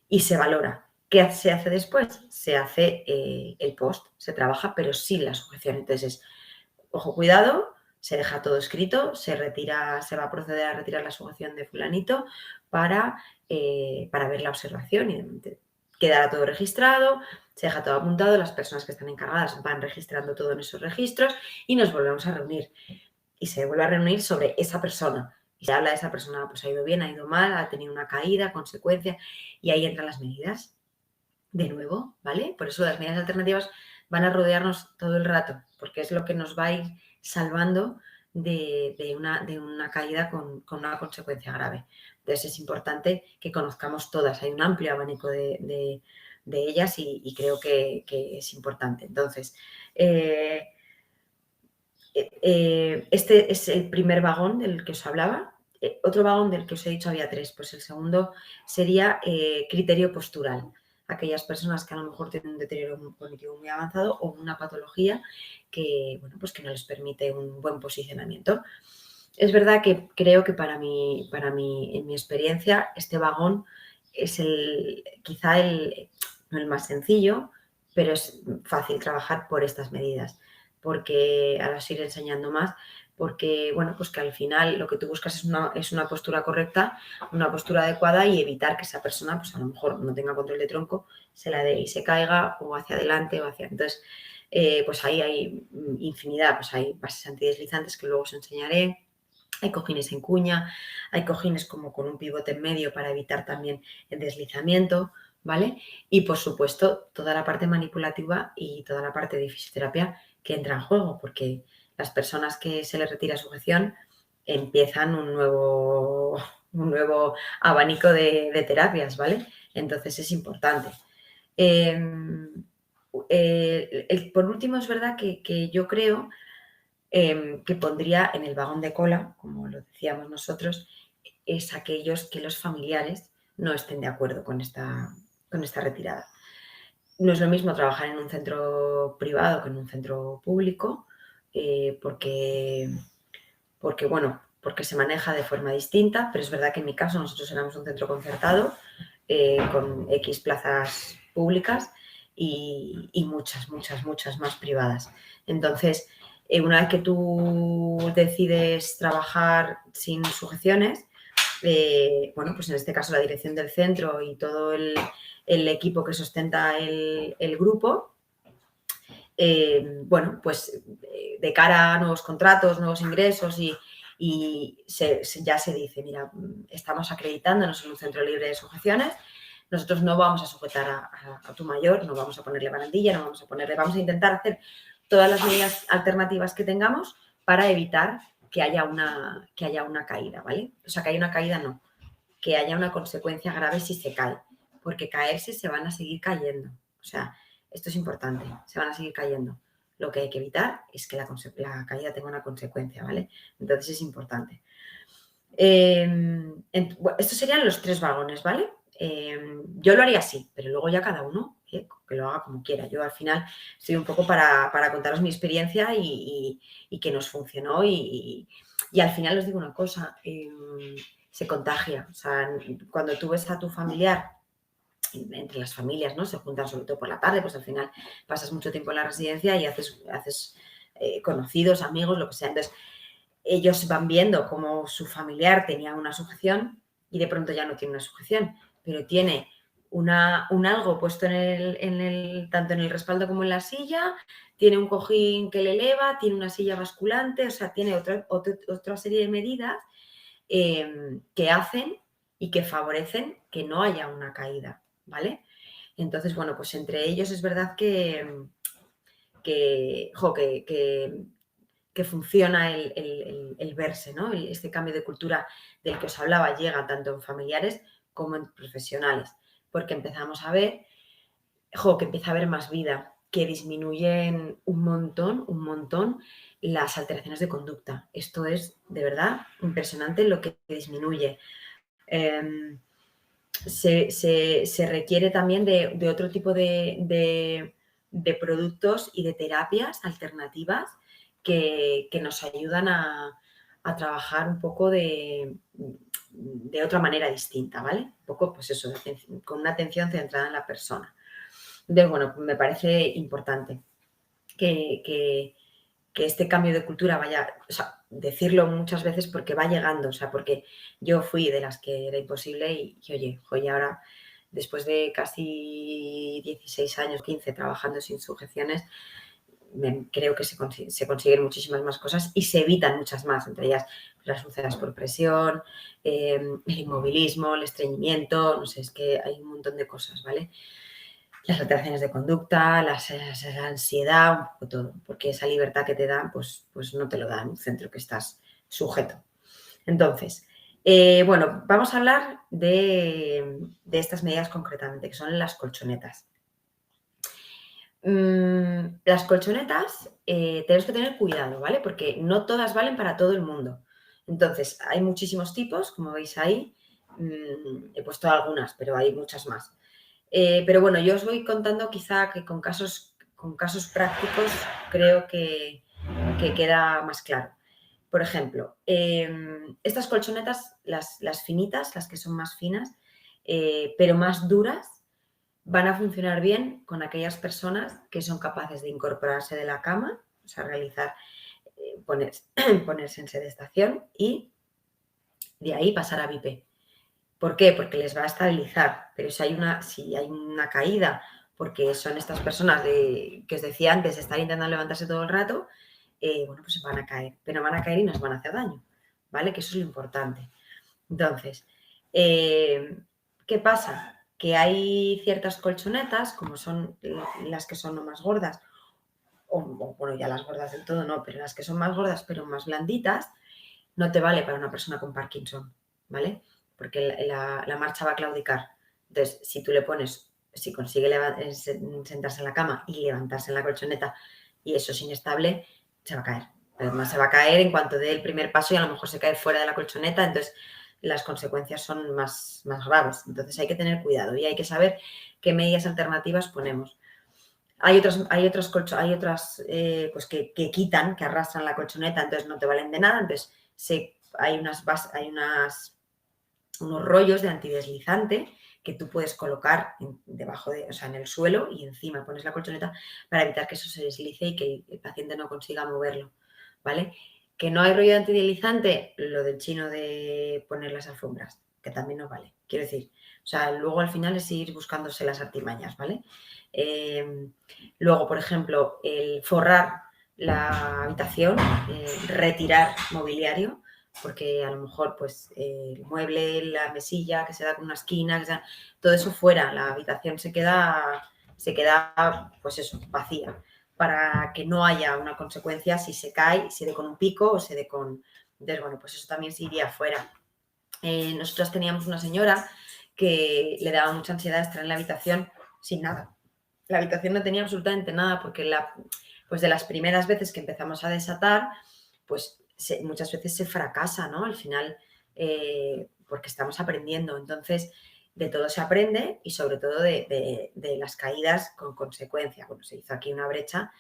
[SPEAKER 1] Y se valora. ¿Qué se hace después? Se hace el post, se trabaja, pero sin la sujeción. Entonces, ojo, cuidado, se deja todo escrito, se va a proceder a retirar la sujeción de fulanito para ver la observación y quedará todo registrado, se deja todo apuntado, las personas que están encargadas van registrando todo en esos registros y nos volvemos a reunir. Y se vuelve a reunir sobre esa persona. Y se habla de esa persona, pues ha ido bien, ha ido mal, ha tenido una caída, consecuencia, y ahí entran las medidas. De nuevo, ¿vale? Por eso las medidas alternativas van a rodearnos todo el rato, porque es lo que nos va a ir salvando de una caída con una consecuencia grave. Entonces es importante que conozcamos todas, hay un amplio abanico de ellas y creo que es importante. Entonces, este es el primer vagón del que os hablaba. Otro vagón del que os he dicho había 3, pues el segundo sería criterio postural. Aquellas personas que a lo mejor tienen un deterioro cognitivo muy avanzado o una patología que, bueno, pues que no les permite un buen posicionamiento. Es verdad que creo que para mí, en mi experiencia, este vagón es quizá no el más sencillo, pero es fácil trabajar por estas medidas, porque ahora os iré enseñando más, porque, bueno, pues que al final lo que tú buscas es una postura correcta, una postura adecuada y evitar que esa persona, pues a lo mejor no tenga control de tronco, se la dé y se caiga o hacia adelante o hacia... Entonces, pues ahí hay infinidad, pues hay bases antideslizantes que luego os enseñaré, hay cojines en cuña, hay cojines como con un pivote en medio para evitar también el deslizamiento, ¿vale? Y por supuesto toda la parte manipulativa y toda la parte de fisioterapia que entra en juego, porque las personas que se les retira sujeción empiezan un nuevo abanico de terapias, ¿vale? Entonces es importante. Por último, es verdad que yo creo que pondría en el vagón de cola, como lo decíamos nosotros, es aquellos que los familiares no estén de acuerdo con esta retirada. No es lo mismo trabajar en un centro privado que en un centro público, porque se maneja de forma distinta, pero es verdad que en mi caso nosotros éramos un centro concertado con X plazas públicas y muchas más privadas. Entonces, una vez que tú decides trabajar sin sujeciones, bueno, pues en este caso la dirección del centro y todo el equipo que sustenta el grupo, bueno, pues de cara a nuevos contratos, nuevos ingresos y ya se dice, mira, estamos acreditándonos en un centro libre de sujeciones, nosotros no vamos a sujetar a tu mayor, no vamos a ponerle barandilla, vamos a intentar hacer todas las medidas alternativas que tengamos para evitar que haya una caída, ¿vale? O sea, que haya una caída no, que haya una consecuencia grave si se cae, porque caerse se van a seguir cayendo, o sea, esto es importante, se van a seguir cayendo. Lo que hay que evitar es que la caída tenga una consecuencia, ¿vale? Entonces es importante. Estos serían los 3 vagones, ¿vale? Yo lo haría así, pero luego ya cada uno que lo haga como quiera. Yo al final estoy un poco para contaros mi experiencia y que nos funcionó y al final os digo una cosa, se contagia. O sea, cuando tú ves a tu familiar, entre las familias, ¿no? Se juntan sobre todo por la tarde, pues al final pasas mucho tiempo en la residencia y haces conocidos, amigos, lo que sea. Entonces, ellos van viendo cómo su familiar tenía una sujeción y de pronto ya no tiene una sujeción, pero tiene un algo puesto tanto en el respaldo como en la silla, tiene un cojín que le eleva, tiene una silla basculante, o sea, tiene otra serie de medidas que hacen y que favorecen que no haya una caída, ¿vale? Entonces, bueno, pues entre ellos es verdad que funciona el verse, ¿no? Este cambio de cultura del que os hablaba llega tanto en familiares como en profesionales, porque empezamos a ver, que empieza a haber más vida, que disminuyen un montón las alteraciones de conducta. Esto es de verdad impresionante lo que disminuye. Se requiere también de otro tipo de productos y de terapias alternativas que nos ayudan a trabajar un poco de otra manera distinta, ¿vale? Un poco, pues eso, con una atención centrada en la persona. Entonces, bueno, me parece importante que este cambio de cultura vaya, o sea, decirlo muchas veces porque va llegando, o sea, porque yo fui de las que era imposible y oye, ahora, después de casi 16 años, 15, trabajando sin sujeciones, creo que se consiguen muchísimas más cosas y se evitan muchas más, entre ellas las úlceras por presión, el inmovilismo, el estreñimiento, no sé, es que hay un montón de cosas, ¿vale? Las alteraciones de conducta, la ansiedad, un poco todo, porque esa libertad que te dan, pues no te lo da en un centro que estás sujeto. Entonces, bueno, vamos a hablar de estas medidas concretamente, que son las colchonetas. Las colchonetas tenemos que tener cuidado, ¿vale? Porque no todas valen para todo el mundo. Entonces, hay muchísimos tipos, como veis ahí. He puesto algunas, pero hay muchas más. Pero bueno, yo os voy contando quizá que con casos prácticos creo que queda más claro. Por ejemplo, estas colchonetas, las finitas, las que son más finas, pero más duras, van a funcionar bien con aquellas personas que son capaces de incorporarse de la cama, o sea, realizar, ponerse en sedestación y de ahí pasar a bipé. ¿Por qué? Porque les va a estabilizar, pero si hay una caída, porque son estas personas que os decía antes, de estar intentando levantarse todo el rato, bueno, pues van a caer, pero van a caer y nos van a hacer daño, ¿vale? Que eso es lo importante. Entonces, ¿qué pasa? Que hay ciertas colchonetas, como son las que son más gordas, o bueno, ya las gordas del todo no, pero las que son más gordas pero más blanditas, no te vale para una persona con Parkinson, ¿vale? Porque la marcha va a claudicar. Entonces, si tú le pones, si consigue sentarse en la cama y levantarse en la colchoneta y eso es inestable, se va a caer. Además, se va a caer en cuanto dé el primer paso y a lo mejor se cae fuera de la colchoneta, entonces las consecuencias son más graves. Entonces, hay que tener cuidado y hay que saber qué medidas alternativas ponemos. Hay otras pues que quitan, que arrastran la colchoneta, entonces no te valen de nada. Entonces, hay unos rollos de antideslizante que tú puedes colocar debajo o sea, en el suelo y encima pones la colchoneta para evitar que eso se deslice y que el paciente no consiga moverlo, ¿vale? Que no hay rollo de antideslizante, lo del chino de poner las alfombras, que también no vale. Quiero decir, o sea, luego al final es ir buscándose las artimañas, ¿vale? Luego, por ejemplo, el forrar la habitación, retirar mobiliario, porque a lo mejor pues el mueble, la mesilla que se da con una esquina, todo eso fuera, la habitación se queda pues eso, vacía, para que no haya una consecuencia si se cae, si se dé con un pico o se dé con... Entonces, bueno, pues eso también se iría fuera. Nosotros teníamos una señora que le daba mucha ansiedad estar en la habitación sin nada. La habitación no tenía absolutamente nada porque pues de las primeras veces que empezamos a desatar, pues muchas veces se fracasa, ¿no? Al final, porque estamos aprendiendo. Entonces, de todo se aprende y sobre todo de las caídas con consecuencia. Bueno, se hizo aquí una brecha,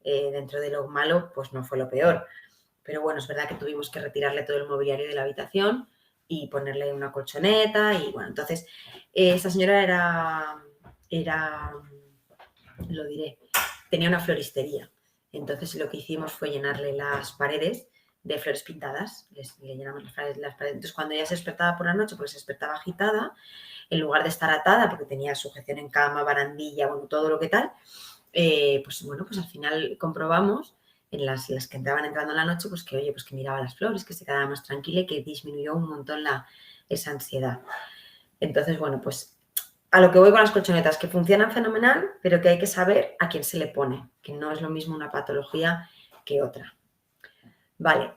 [SPEAKER 1] dentro de lo malo, pues no fue lo peor. Pero bueno, es verdad que tuvimos que retirarle todo el mobiliario de la habitación y ponerle una colchoneta y bueno, entonces esta señora era, lo diré, tenía una floristería. Entonces lo que hicimos fue llenarle las paredes de flores pintadas, le llenamos las paredes. Entonces cuando ella se despertaba por la noche, pues se despertaba agitada, en lugar de estar atada, porque tenía sujeción en cama, barandilla, bueno, todo lo que tal, pues bueno, pues al final comprobamos en las que entrando en la noche, pues que, oye, pues que miraba las flores, que se quedaba más tranquila y que disminuyó un montón esa ansiedad. Entonces, bueno, pues a lo que voy con las colchonetas, que funcionan fenomenal, pero que hay que saber a quién se le pone, que no es lo mismo una patología que otra. Vale,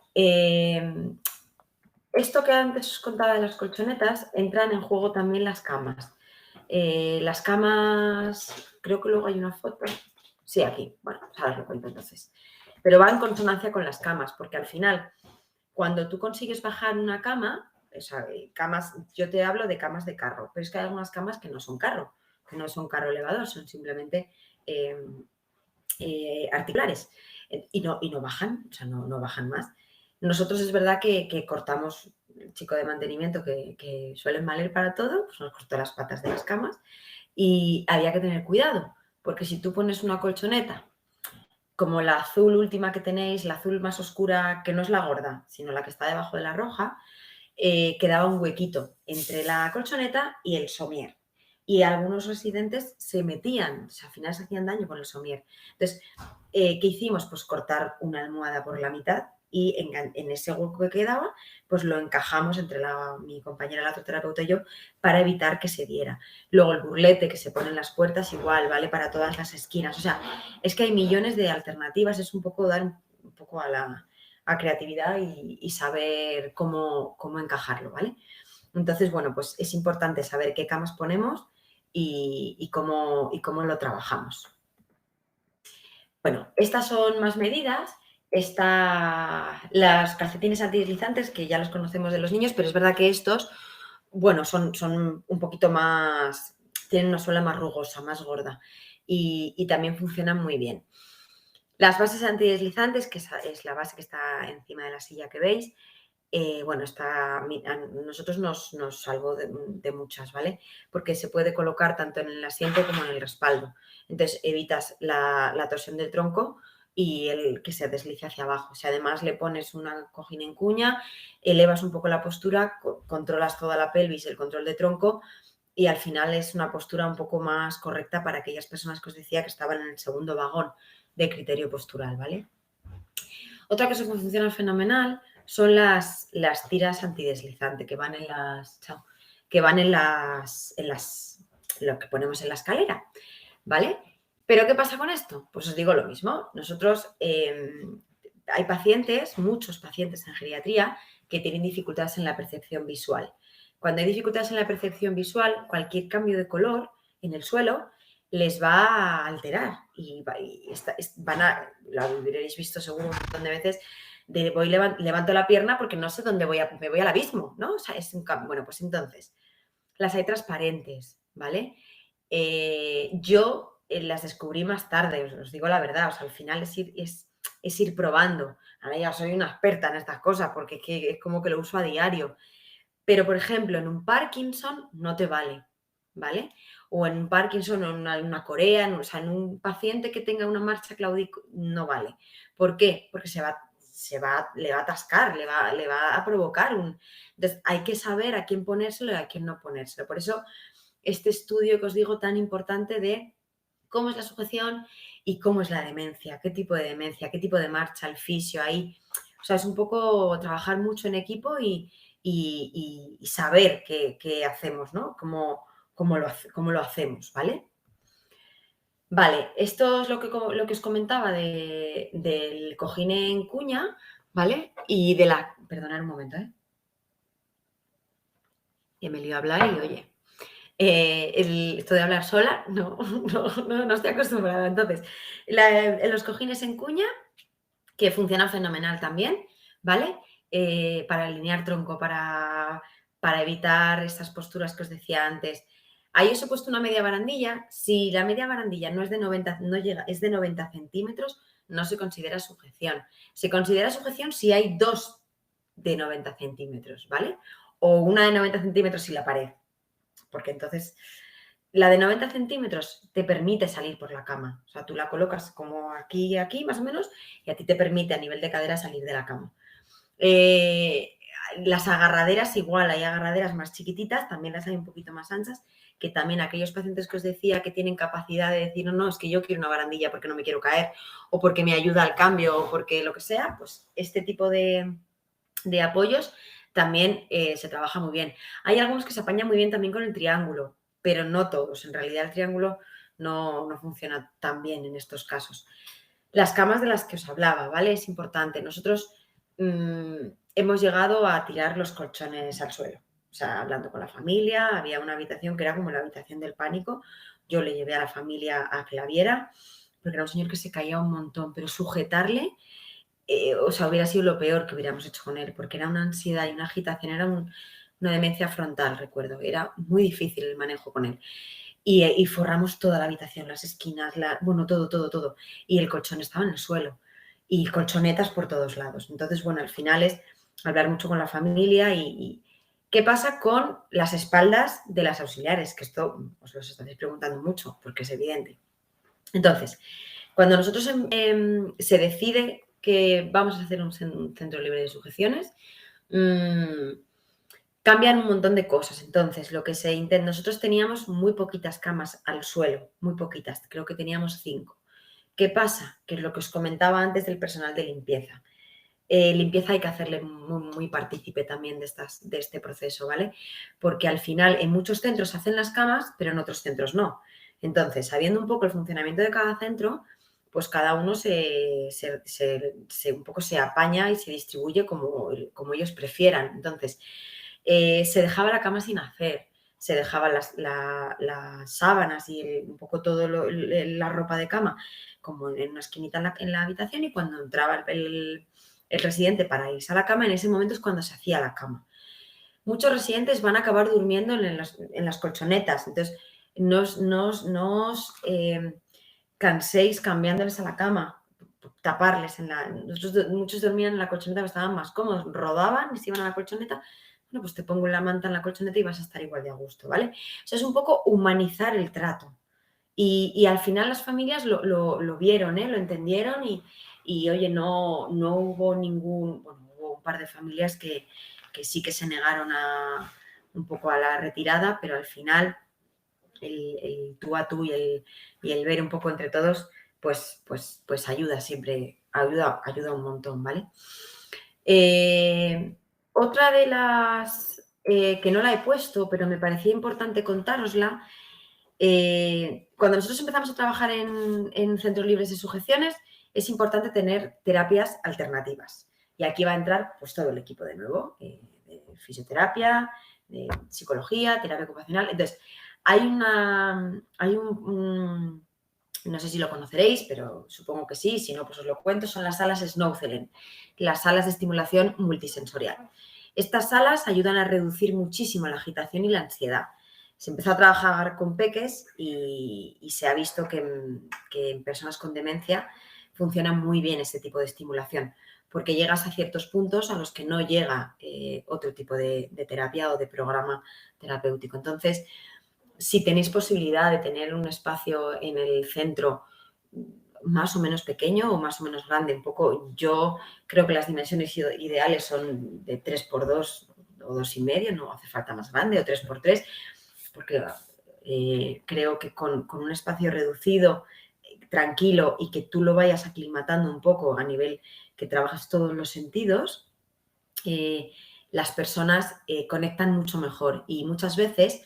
[SPEAKER 1] esto que antes os contaba de las colchonetas, entran en juego también las camas. Las camas, creo que luego hay una foto. Sí, aquí. Bueno, ahora os lo cuento entonces. Pero va en consonancia con las camas, porque al final, cuando tú consigues bajar una cama, o sea, camas, yo te hablo de camas de carro, pero es que hay algunas camas que no son carro, elevador, son simplemente articulares y no bajan, o sea, no bajan más. Nosotros es verdad que cortamos, el chico de mantenimiento que suelen valer para todo, pues nos cortó las patas de las camas y había que tener cuidado, porque si tú pones una colchoneta como la azul última que tenéis, la azul más oscura, que no es la gorda, sino la que está debajo de la roja, quedaba un huequito entre la colchoneta y el somier. Y algunos residentes se metían, o sea, al final se hacían daño con el somier. Entonces, ¿qué hicimos? Pues cortar una almohada por la mitad y en ese hueco que quedaba, pues lo encajamos entre mi compañera, la terapeuta y yo, para evitar que se diera. Luego el burlete que se pone en las puertas igual, ¿vale? Para todas las esquinas. O sea, es que hay millones de alternativas, es un poco dar un poco a creatividad y saber cómo encajarlo, ¿vale? Entonces, bueno, pues es importante saber qué camas ponemos y cómo lo trabajamos. Bueno, estas son más medidas. Las calcetines antideslizantes, que ya los conocemos de los niños, pero es verdad que estos, bueno, son un poquito más, tienen una suela más rugosa, más gorda y también funcionan muy bien. Las bases antideslizantes, que es la base que está encima de la silla que veis, bueno, a nosotros nos salvó de muchas, ¿vale? Porque se puede colocar tanto en el asiento como en el respaldo. Entonces evitas la torsión del tronco y el que se deslice hacia abajo. Si además le pones una cojín en cuña, elevas un poco la postura, controlas toda la pelvis, el control de tronco y al final es una postura un poco más correcta para aquellas personas que os decía que estaban en el segundo vagón de criterio postural, ¿vale? Otra cosa que funciona fenomenal son las tiras antideslizante que van lo que ponemos en la escalera, ¿vale? ¿Pero qué pasa con esto? Pues os digo lo mismo. Nosotros, hay pacientes, muchos pacientes en geriatría, que tienen dificultades en la percepción visual. Cuando hay dificultades en la percepción visual, cualquier cambio de color en el suelo les va a alterar y lo habréis visto seguro un montón de veces, levanto la pierna porque no sé dónde me voy al abismo, ¿no? O sea, bueno, pues entonces, las hay transparentes, ¿vale? Yo las descubrí más tarde, os digo la verdad, o sea, al final es ir probando. Ahora ya soy una experta en estas cosas porque es como que lo uso a diario. Pero, por ejemplo, en un Parkinson no te vale, ¿vale? O en un Parkinson o en una corea, o sea, en un paciente que tenga una marcha claudica no vale. ¿Por qué? Porque le va a atascar, le va a provocar Entonces, hay que saber a quién ponérselo y a quién no ponérselo. Por eso, este estudio que os digo tan importante de cómo es la sujeción y cómo es la demencia, qué tipo de demencia, qué tipo de marcha, el fisio ahí. O sea, es un poco trabajar mucho en equipo y saber qué hacemos, ¿no? Cómo lo hacemos, ¿vale? Vale, esto es lo que os comentaba del cojín en cuña, ¿vale? Y perdonad un momento, ¿eh? Que me lío a hablar y oye. Esto de hablar sola, no estoy acostumbrada. Entonces, los cojines en cuña, que funcionan fenomenal también, ¿vale? Para alinear tronco, para evitar estas posturas que os decía antes, Ahí os he puesto una media barandilla. Si la media barandilla no es de 90, no llega, es de 90 centímetros, no se considera sujeción. Se considera sujeción si hay dos de 90 centímetros, ¿vale? O una de 90 centímetros y la pared. Porque entonces la de 90 centímetros te permite salir por la cama. O sea, tú la colocas como aquí y aquí, más o menos, y a ti te permite a nivel de cadera salir de la cama. Las agarraderas igual, hay agarraderas más chiquititas, también las hay un poquito más anchas, que también aquellos pacientes que os decía que tienen capacidad de decir, no, es que yo quiero una barandilla porque no me quiero caer, o porque me ayuda al cambio, o porque lo que sea, pues este tipo de apoyos también se trabaja muy bien. Hay algunos que se apañan muy bien también con el triángulo, pero no todos. En realidad el triángulo no funciona tan bien en estos casos. Las camas de las que os hablaba, ¿vale? Es importante. Nosotros hemos llegado a tirar los colchones al suelo. O sea, hablando con la familia, había una habitación que era como la habitación del pánico. Yo le llevé a la familia a que la viera, porque era un señor que se caía un montón, pero sujetarle, o sea, hubiera sido lo peor que hubiéramos hecho con él, porque era una ansiedad y una agitación, era una demencia frontal, recuerdo. Era muy difícil el manejo con él. Y forramos toda la habitación, las esquinas, bueno, todo. Y el colchón estaba en el suelo. Y colchonetas por todos lados. Entonces, bueno, al final es hablar mucho con la familia y ¿qué pasa con las espaldas de las auxiliares? Que esto os lo estáis preguntando mucho, porque es evidente. Entonces, cuando nosotros se decide que vamos a hacer un centro libre de sujeciones, cambian un montón de cosas. Entonces, lo que se intenta, nosotros teníamos muy poquitas camas al suelo, muy poquitas, creo que teníamos 5. ¿Qué pasa? Que es lo que os comentaba antes del personal de limpieza. Limpieza hay que hacerle muy partícipe también de este proceso, ¿vale? Porque al final en muchos centros hacen las camas, pero en otros centros no. Entonces, sabiendo un poco el funcionamiento de cada centro, pues cada uno un poco se apaña y se distribuye como ellos prefieran. Entonces, se dejaba la cama sin hacer, se dejaban las sábanas y un poco todo la ropa de cama como en una esquinita en la habitación, y cuando entraba el residente para irse a la cama, en ese momento es cuando se hacía la cama. Muchos residentes van a acabar durmiendo en las colchonetas, entonces no os canséis cambiándoles a la cama, taparles. Muchos dormían en la colchoneta, estaban más cómodos, rodaban y se iban a la colchoneta. Bueno, pues te pongo la manta en la colchoneta y vas a estar igual de a gusto, ¿vale? O sea, es un poco humanizar el trato. Y al final las familias lo vieron, lo entendieron y oye, no hubo hubo un par de familias que sí que se negaron un poco a la retirada, pero al final el tú a tú y el ver un poco entre todos, pues ayuda siempre, ayuda un montón, ¿vale? Otra de las que no la he puesto, pero me parecía importante contárosla. Cuando nosotros empezamos a trabajar en centros libres de sujeciones, es importante tener terapias alternativas. Y aquí va a entrar pues todo el equipo de nuevo, de fisioterapia, de psicología, terapia ocupacional. Entonces, no sé si lo conoceréis, pero supongo que sí, si no, pues os lo cuento, son las salas Snowzellen, las salas de estimulación multisensorial. Estas salas ayudan a reducir muchísimo la agitación y la ansiedad. Se empezó a trabajar con peques y se ha visto que en personas con demencia funciona muy bien este tipo de estimulación, porque llegas a ciertos puntos a los que no llega otro tipo de terapia o de programa terapéutico. Entonces, si tenéis posibilidad de tener un espacio en el centro más o menos pequeño o más o menos grande, un poco, yo creo que las dimensiones ideales son de 3x2 o 2,5, no hace falta más grande, o 3x3, porque creo que con un espacio reducido, tranquilo, y que tú lo vayas aclimatando un poco a nivel que trabajas todos los sentidos, las personas conectan mucho mejor. Y muchas veces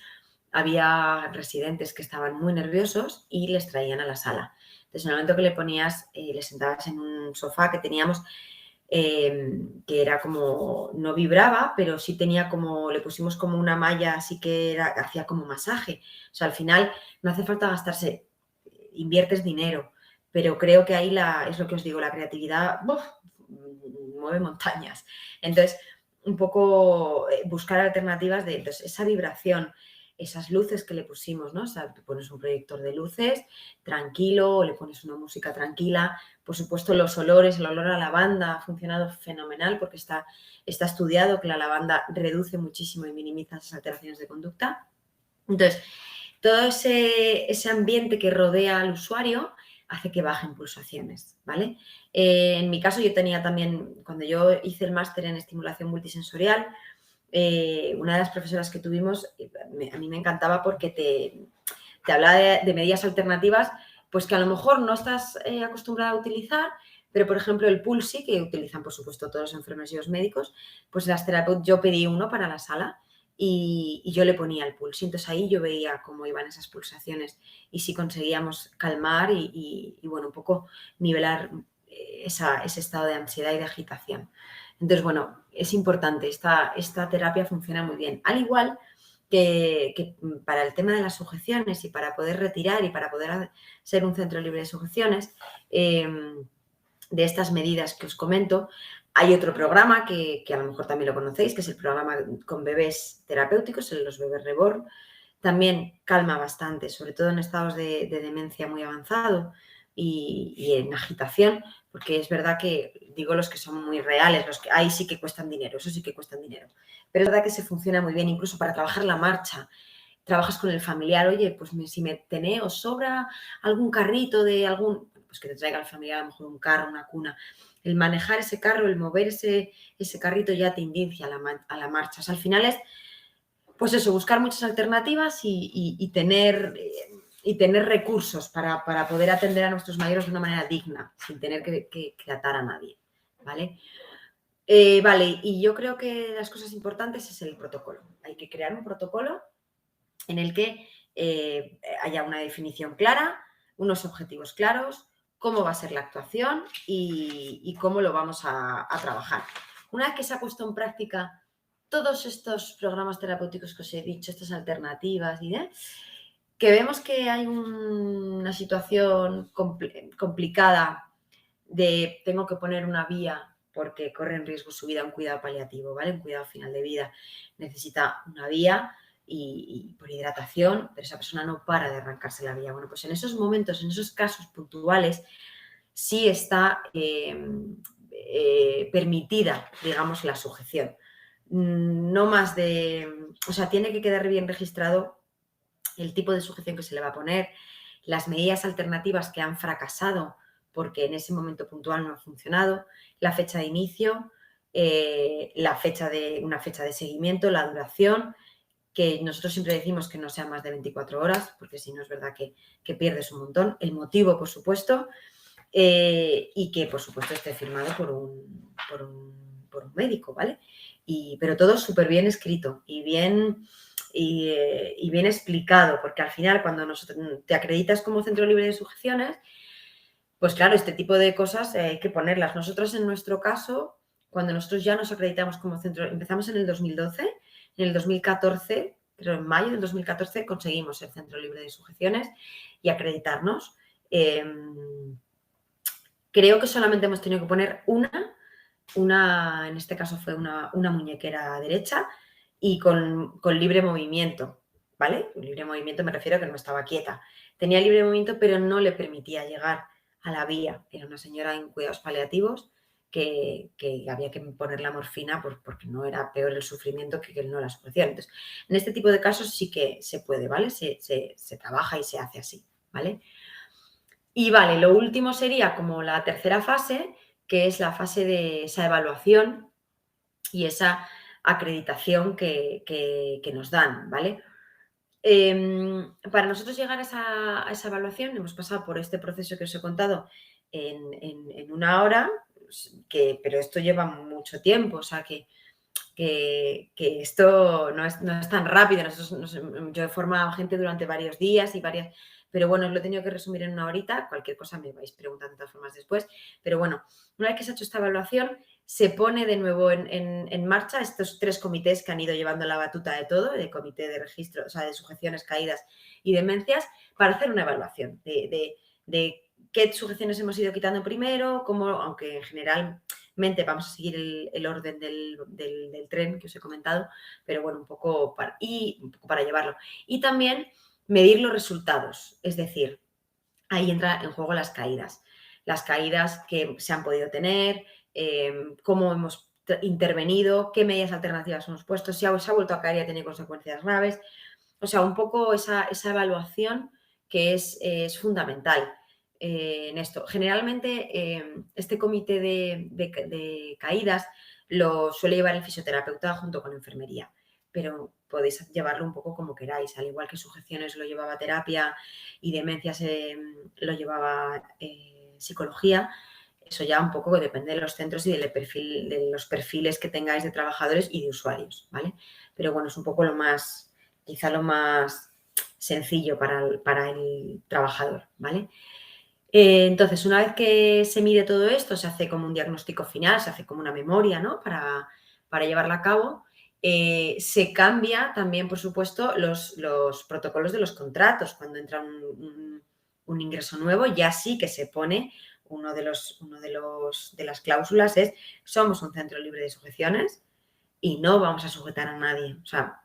[SPEAKER 1] había residentes que estaban muy nerviosos y les traían a la sala. Entonces, en el momento que le ponías, les sentabas en un sofá que teníamos, que era como, no vibraba, pero sí tenía como, le pusimos como una malla, así que hacía como masaje. O sea, al final no hace falta gastarse, inviertes dinero, pero creo que ahí es lo que os digo, la creatividad mueve montañas. Entonces, un poco buscar alternativas de entonces, esa vibración, esas luces que le pusimos, ¿no? O sea, tú pones un proyector de luces tranquilo o le pones una música tranquila. Por supuesto, los olores, el olor a lavanda ha funcionado fenomenal porque está estudiado que la lavanda reduce muchísimo y minimiza esas alteraciones de conducta. Entonces, todo ese ambiente que rodea al usuario hace que bajen pulsaciones, ¿vale? En mi caso, yo tenía también, cuando yo hice el máster en estimulación multisensorial, una de las profesoras que tuvimos, a mí me encantaba porque te hablaba de medidas alternativas, pues que a lo mejor no estás acostumbrada a utilizar, pero por ejemplo el Pulsi, que utilizan por supuesto todos los enfermeros y los médicos, pues las terapeutas, yo pedí uno para la sala y yo le ponía el Pulsi, entonces ahí yo veía cómo iban esas pulsaciones y si conseguíamos calmar y bueno, un poco nivelar ese estado de ansiedad y de agitación. Entonces, bueno, es importante, esta terapia funciona muy bien. Al igual que para el tema de las sujeciones y para poder retirar y para poder ser un centro libre de sujeciones, de estas medidas que os comento, hay otro programa que a lo mejor también lo conocéis, que es el programa con bebés terapéuticos, los bebés Reborn. También calma bastante, sobre todo en estados de demencia muy avanzado y en agitación, porque es verdad que, digo los que son muy reales, los que ahí sí que cuestan dinero, eso sí que cuestan dinero. Pero es verdad que se funciona muy bien, incluso para trabajar la marcha. Trabajas con el familiar, oye, pues si me tenés o sobra algún carrito de algún, pues que te traiga el familiar a lo mejor un carro, una cuna. El manejar ese carro, el mover ese carrito ya te indicia a la marcha. O sea, al final es, pues eso, buscar muchas alternativas y tener recursos para poder atender a nuestros mayores de una manera digna, sin tener que atar a nadie, ¿vale? Vale, y yo creo que las cosas importantes es el protocolo. Hay que crear un protocolo en el que haya una definición clara, unos objetivos claros, cómo va a ser la actuación y cómo lo vamos a trabajar. Una vez que se ha puesto en práctica todos estos programas terapéuticos que os he dicho, estas alternativas, que vemos que hay una situación complicada de tengo que poner una vía porque corre en riesgo su vida, un cuidado paliativo, ¿vale? Un cuidado final de vida. Necesita una vía y por hidratación, pero esa persona no para de arrancarse la vía. Bueno, pues en esos momentos, en esos casos puntuales, sí está permitida, digamos, la sujeción. No más o sea, tiene que quedar bien registrado el tipo de sujeción que se le va a poner, las medidas alternativas que han fracasado porque en ese momento puntual no ha funcionado, la fecha de inicio, una fecha de seguimiento, la duración, que nosotros siempre decimos que no sea más de 24 horas, porque si no es verdad que pierdes un montón, el motivo, por supuesto, y que, por supuesto, esté firmado por un médico, ¿vale? Pero todo súper bien escrito y bien explicado, porque al final, cuando te acreditas como centro libre de sujeciones, pues claro, este tipo de cosas hay que ponerlas. Nosotros, en nuestro caso, cuando nosotros ya nos acreditamos como centro, empezamos en el 2012, en el 2014, pero en mayo del 2014 conseguimos el centro libre de sujeciones y acreditarnos. Creo que solamente hemos tenido que poner en este caso fue una muñequera derecha y con libre movimiento, ¿vale? Con libre movimiento me refiero a que no estaba quieta. Tenía libre movimiento, pero no le permitía llegar a la vía. Era una señora en cuidados paliativos que había que poner la morfina porque no era peor el sufrimiento que no la sujeción. Entonces, en este tipo de casos sí que se puede, ¿vale? Se trabaja y se hace así, ¿vale? Y vale, lo último sería como la tercera fase, que es la fase de esa evaluación y esa acreditación que nos dan, ¿vale? Para nosotros llegar a esa evaluación hemos pasado por este proceso que os he contado en una hora, pero esto lleva mucho tiempo, o sea que esto no es tan rápido. Yo he formado gente durante varios días pero bueno, os lo he tenido que resumir en una horita. Cualquier cosa me vais preguntando de todas formas después. Pero bueno, una vez que se ha hecho esta evaluación, se pone de nuevo en marcha estos 3 comités que han ido llevando la batuta de todo, el comité de registro, o sea, de sujeciones, caídas y demencias, para hacer una evaluación de qué sujeciones hemos ido quitando primero, cómo, aunque en general mente vamos a seguir el orden del tren que os he comentado, pero bueno, un poco para llevarlo. Y también medir los resultados, es decir, ahí entra en juego las caídas que se han podido tener, cómo hemos intervenido, qué medidas alternativas hemos puesto, si se ha vuelto a caer y ha tenido consecuencias graves. O sea, un poco esa evaluación que es fundamental en esto. Generalmente, este comité de caídas lo suele llevar el fisioterapeuta junto con enfermería, pero podéis llevarlo un poco como queráis. Al igual que sujeciones lo llevaba terapia y demencias lo llevaba psicología, eso ya un poco depende de los centros y de los perfiles que tengáis de trabajadores y de usuarios, ¿vale? Pero bueno, es un poco quizá lo más sencillo para el trabajador, ¿vale? Entonces, una vez que se mide todo esto, se hace como un diagnóstico final, se hace como una memoria, ¿no? Para llevarla a cabo. Se cambia también, por supuesto, los protocolos de los contratos. Cuando entra un ingreso nuevo, ya sí que se pone de las cláusulas es: somos un centro libre de sujeciones y no vamos a sujetar a nadie. O sea,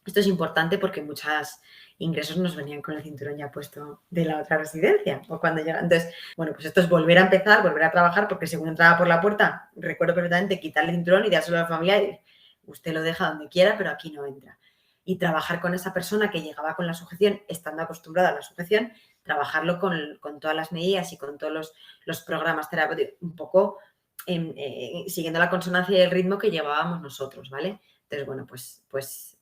[SPEAKER 1] esto es importante porque muchos ingresos nos venían con el cinturón ya puesto de la otra residencia o cuando llegan. Entonces, bueno, pues esto es volver a empezar, volver a trabajar, porque según entraba por la puerta, recuerdo perfectamente quitarle el cinturón y dárselo a la familia y usted lo deja donde quiera, pero aquí no entra. Y trabajar con esa persona que llegaba con la sujeción, estando acostumbrada a la sujeción, trabajarlo con todas las medidas y con todos los programas terapéuticos, un poco siguiendo la consonancia y el ritmo que llevábamos nosotros, ¿vale? Entonces, bueno, pues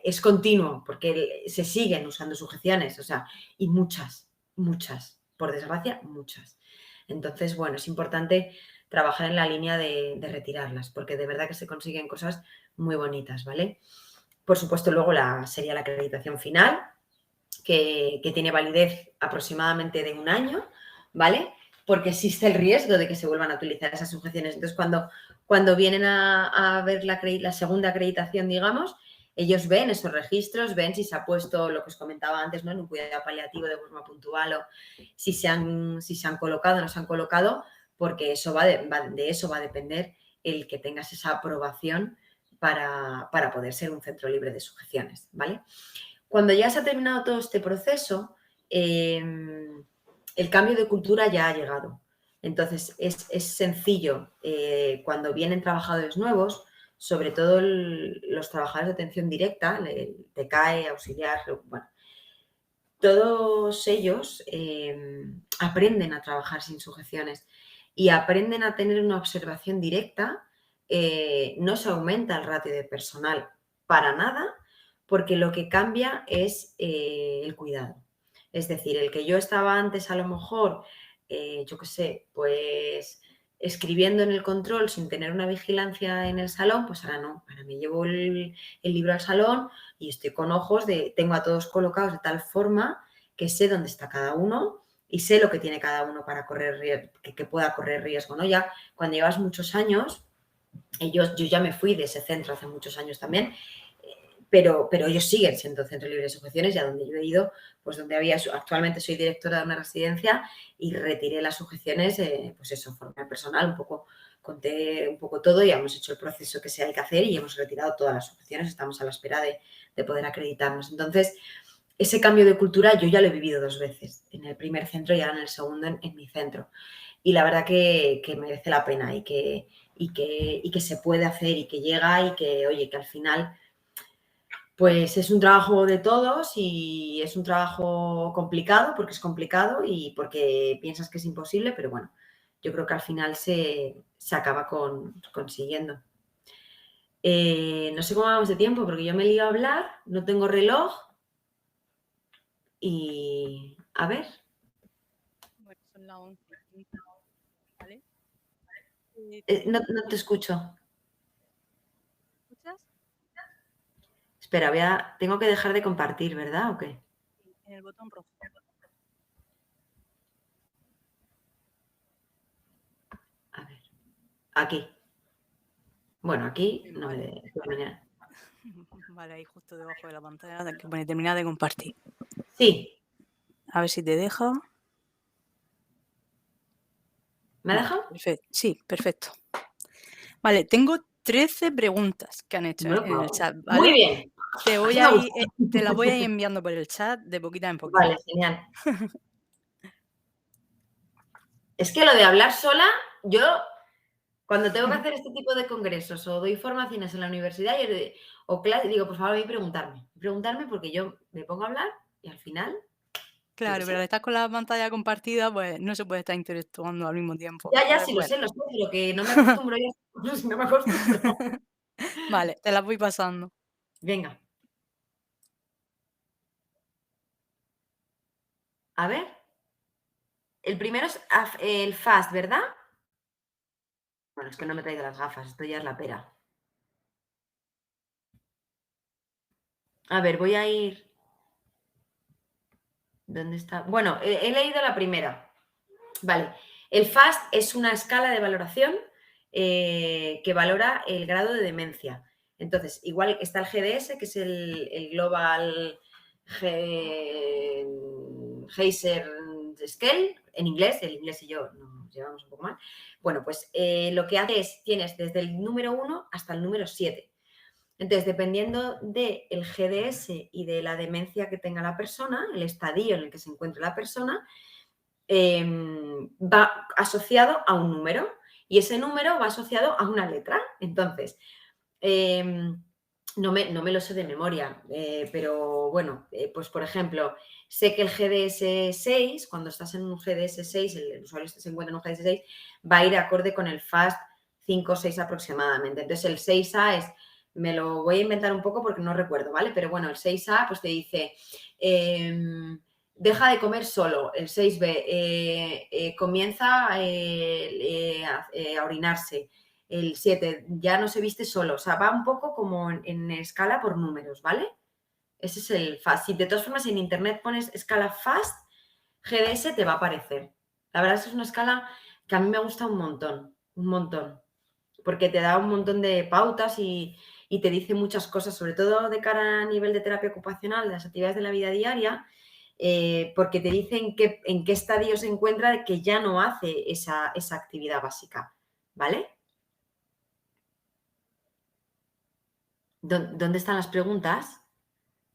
[SPEAKER 1] es continuo, porque se siguen usando sujeciones, o sea, y muchas, por desgracia, muchas. Entonces, bueno, es importante trabajar en la línea de retirarlas, porque de verdad que se consiguen cosas muy bonitas, ¿vale? Por supuesto, luego sería la acreditación final, que tiene validez aproximadamente de 1 año, ¿vale? Porque existe el riesgo de que se vuelvan a utilizar esas sujeciones. Entonces, cuando vienen a ver la segunda acreditación, digamos, ellos ven esos registros, ven si se ha puesto lo que os comentaba antes, ¿no? En un cuidado paliativo de forma puntual, o si se han colocado o no se han colocado, porque de eso va a depender el que tengas esa aprobación para poder ser un centro libre de sujeciones, ¿vale? Cuando ya se ha terminado todo este proceso, el cambio de cultura ya ha llegado. Entonces, es sencillo cuando vienen trabajadores nuevos, sobre todo los trabajadores de atención directa, TCAE, auxiliar, bueno, todos ellos aprenden a trabajar sin sujeciones y aprenden a tener una observación directa. No se aumenta el ratio de personal para nada, porque lo que cambia es el cuidado. Es decir, el que yo estaba antes a lo mejor, yo qué sé, pues escribiendo en el control sin tener una vigilancia en el salón, pues ahora no, ahora me llevo el libro al salón y estoy con ojos tengo a todos colocados de tal forma que sé dónde está cada uno y sé lo que tiene cada uno para que pueda correr riesgo, ¿no? Ya cuando llevas muchos años, yo ya me fui de ese centro hace muchos años también, pero ellos siguen siendo centros libres de sujeciones, y a donde yo he ido, pues donde actualmente soy directora de una residencia y retiré las sujeciones, pues eso, forma personal, conté un poco todo y hemos hecho el proceso que se hay que hacer y hemos retirado todas las sujeciones, estamos a la espera de poder acreditarnos. Entonces, ese cambio de cultura yo ya lo he vivido 2 veces, en el primer centro y ahora en el segundo en mi centro. Y la verdad que merece la pena y que se puede hacer y que llega y que, oye, que al final pues es un trabajo de todos y es un trabajo complicado, porque es complicado y porque piensas que es imposible, pero bueno, yo creo que al final se acaba consiguiendo. No sé cómo vamos de tiempo, porque yo me lío a hablar, no tengo reloj y a ver.
[SPEAKER 2] Bueno, son las 11:15, ¿vale?
[SPEAKER 1] No te escucho.
[SPEAKER 2] ¿Escuchas?
[SPEAKER 1] Espera, tengo que dejar de compartir, ¿verdad? ¿O qué?
[SPEAKER 2] En el botón rojo.
[SPEAKER 1] A ver. Aquí. Bueno, aquí no me
[SPEAKER 2] Vale.
[SPEAKER 1] terminar.
[SPEAKER 2] Vale, ahí justo debajo de la pantalla que pone terminar de compartir.
[SPEAKER 1] Sí.
[SPEAKER 2] A ver si te deja.
[SPEAKER 1] ¿Me ha dejado?
[SPEAKER 2] Sí, perfecto. Vale, tengo 13 preguntas que han hecho
[SPEAKER 1] Bueno,
[SPEAKER 2] en el
[SPEAKER 1] pues,
[SPEAKER 2] chat,
[SPEAKER 1] muy
[SPEAKER 2] ¿vale?
[SPEAKER 1] bien.
[SPEAKER 2] Te voy
[SPEAKER 1] Así
[SPEAKER 2] a
[SPEAKER 1] me
[SPEAKER 2] ir,
[SPEAKER 1] gusta.
[SPEAKER 2] te las voy a ir enviando por el chat de poquita en
[SPEAKER 1] Vale,
[SPEAKER 2] poquita.
[SPEAKER 1] genial. Es que lo de hablar sola, yo cuando tengo que hacer este tipo de congresos o doy formaciones en la universidad o clase, digo, por favor, a mí preguntarme porque yo me pongo a hablar y al final, yo qué
[SPEAKER 2] Claro, pero al
[SPEAKER 1] sé.
[SPEAKER 2] estar con la pantalla compartida, pues no se puede estar interactuando al mismo tiempo.
[SPEAKER 1] Ya,
[SPEAKER 2] Pues
[SPEAKER 1] sí,
[SPEAKER 2] bueno.
[SPEAKER 1] lo sé, pero que no me acostumbro yo, no me acostumbro.
[SPEAKER 2] Vale, te las voy pasando.
[SPEAKER 1] Venga, a ver. El primero es el fast, ¿verdad? Bueno, es que no me he traído las gafas, esto ya es la pera. A ver, voy a ir. ¿Dónde está? Bueno, he leído la primera. Vale. El FAST es una escala de valoración que valora el grado de demencia. Entonces, igual está el GDS, que es el Global Geiser Scale, en inglés, el inglés y yo nos llevamos un poco mal. Bueno, pues lo que hace es, tienes desde el número 1 hasta el número 7. Entonces, dependiendo del GDS y de la demencia que tenga la persona, el estadio en el que se encuentre la persona, va asociado a un número y ese número va asociado a una letra. Entonces, no me lo sé de memoria, pero bueno, pues por ejemplo, sé que el GDS 6, cuando estás en un GDS 6, el usuario se encuentra en un GDS 6, va a ir acorde con el FAST 5 o 6 aproximadamente. Entonces, el 6A es, me lo voy a inventar un poco porque no recuerdo, ¿vale? Pero bueno, el 6A pues te dice, deja de comer solo. El 6B comienza a orinarse. El 7 ya no se viste solo. O sea, va un poco como en escala por números, ¿vale? Ese es el FAST. Si de todas formas en internet pones escala FAST, GDS te va a aparecer. La verdad es que es una escala que a mí me gusta un montón, porque te da un montón de pautas y te dice muchas cosas, sobre todo de cara a nivel de terapia ocupacional, de las actividades de la vida diaria, porque te dice en qué estadio se encuentra de que ya no hace esa actividad básica, ¿vale? ¿Dónde están las preguntas?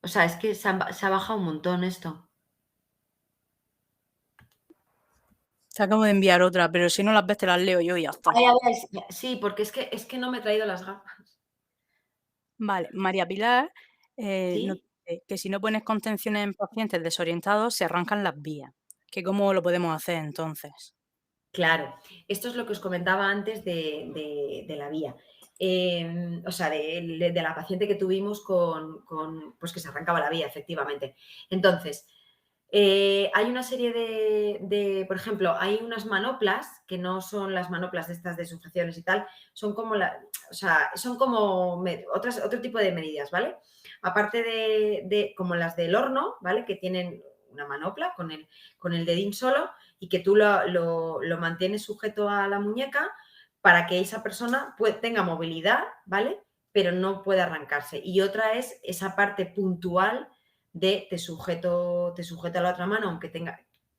[SPEAKER 1] O sea, es que se ha bajado un montón esto.
[SPEAKER 2] Te acabo de enviar otra, pero si no las ves te las leo yo y ya está.
[SPEAKER 1] Sí, porque es que no me he traído las gafas.
[SPEAKER 2] Vale, María Pilar nos
[SPEAKER 1] ¿Sí?
[SPEAKER 2] dice que si no pones contenciones en pacientes desorientados, se arrancan las vías. ¿Que cómo lo podemos hacer entonces?
[SPEAKER 1] Claro, esto es lo que os comentaba antes de la vía. O sea, de la paciente que tuvimos pues que se arrancaba la vía, efectivamente. Entonces, hay una serie por ejemplo, hay unas manoplas que no son las manoplas de estas de sujeciones y tal, son como son como otro tipo de medidas, ¿vale? Aparte como las del horno, ¿vale? Que tienen una manopla con el dedín solo y que tú lo mantienes sujeto a la muñeca para que esa persona tenga movilidad, ¿vale? Pero no pueda arrancarse. Y otra es esa parte puntual de te sujeto a la otra mano, aunque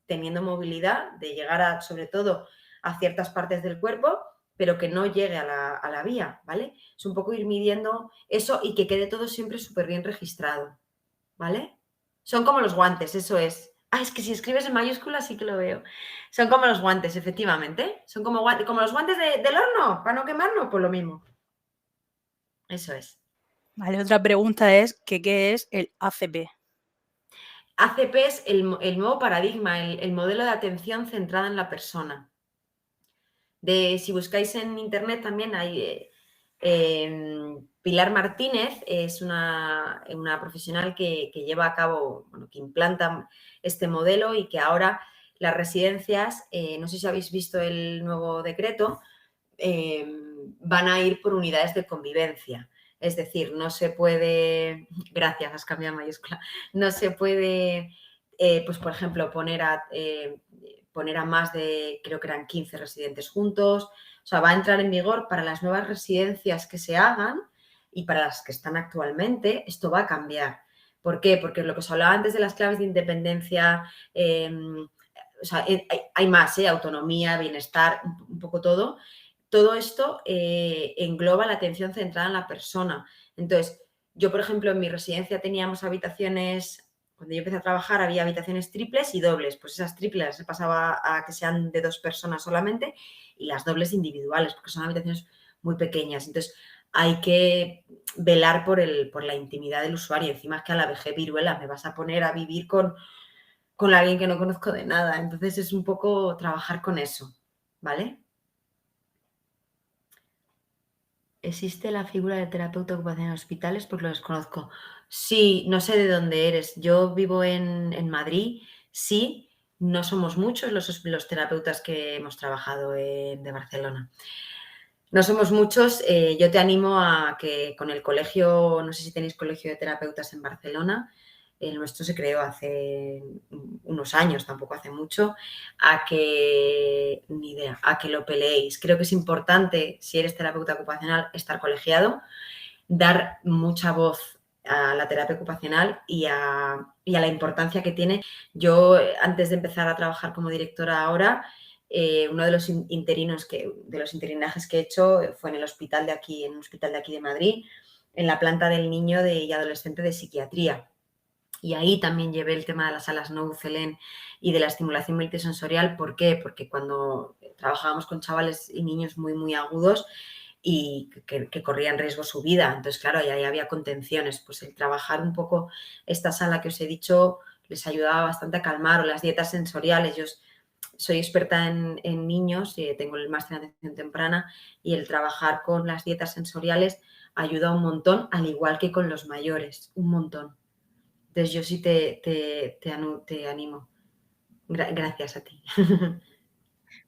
[SPEAKER 1] teniendo movilidad, de llegar sobre todo a ciertas partes del cuerpo, pero que no llegue a la vía, ¿vale? Es un poco ir midiendo eso y que quede todo siempre súper bien registrado, ¿vale? Son como los guantes, eso es. Ah, es que si escribes en mayúsculas sí que lo veo. Son como los guantes, efectivamente. Son como los guantes del horno, para no quemarnos, pues lo mismo. Eso es.
[SPEAKER 2] Vale, otra pregunta es que ¿qué es el ACP?
[SPEAKER 1] ACP es el nuevo paradigma, el modelo de atención centrada en la persona. Si buscáis en internet también hay Pilar Martínez, es una profesional que lleva a cabo, bueno, que implanta este modelo y que ahora las residencias, no sé si habéis visto el nuevo decreto, van a ir por unidades de convivencia. Es decir, no se puede, gracias, has cambiado mayúscula, no se puede, pues por ejemplo, poner a más de, creo que eran 15 residentes juntos. O sea, va a entrar en vigor para las nuevas residencias que se hagan y para las que están actualmente, esto va a cambiar. ¿Por qué? Porque lo que os hablaba antes de las claves de independencia, o sea, hay más, autonomía, bienestar, poco todo. Todo esto engloba la atención centrada en la persona. Entonces, yo, por ejemplo, en mi residencia teníamos habitaciones, cuando yo empecé a trabajar había habitaciones triples y dobles, pues esas triples se pasaba a que sean de 2 personas solamente y las dobles individuales, porque son habitaciones muy pequeñas. Entonces, hay que velar por la intimidad del usuario. Encima es que a la vejez viruela me vas a poner a vivir con alguien que no conozco de nada. Entonces es un poco trabajar con eso, ¿vale? ¿Existe la figura de terapeuta ocupacional en hospitales? Pues lo desconozco. Sí, no sé de dónde eres. Yo vivo en Madrid, sí, no somos muchos los terapeutas que hemos trabajado de Barcelona. No somos muchos, yo te animo a que con el colegio, no sé si tenéis colegio de terapeutas en Barcelona, el nuestro se creó hace unos años, tampoco hace mucho, a que, ni idea, a que lo peleéis. Creo que es importante, si eres terapeuta ocupacional, estar colegiado, dar mucha voz a la terapia ocupacional y a la importancia que tiene. Yo, antes de empezar a trabajar como directora ahora, uno de los de los interinajes que he hecho fue en el hospital de aquí, en un hospital de aquí de Madrid, en la planta del niño y adolescente de psiquiatría. Y ahí también llevé el tema de las salas no UCLEN y de la estimulación multisensorial. ¿Por qué? Porque cuando trabajábamos con chavales y niños muy, muy agudos y que corrían riesgo su vida, entonces, claro, ahí había contenciones. Pues el trabajar un poco esta sala que os he dicho les ayudaba bastante a calmar, o las dietas sensoriales. Yo soy experta en niños, tengo el máster en atención temprana y el trabajar con las dietas sensoriales ayuda un montón, al igual que con los mayores, un montón. Entonces yo sí te animo. Gracias a ti.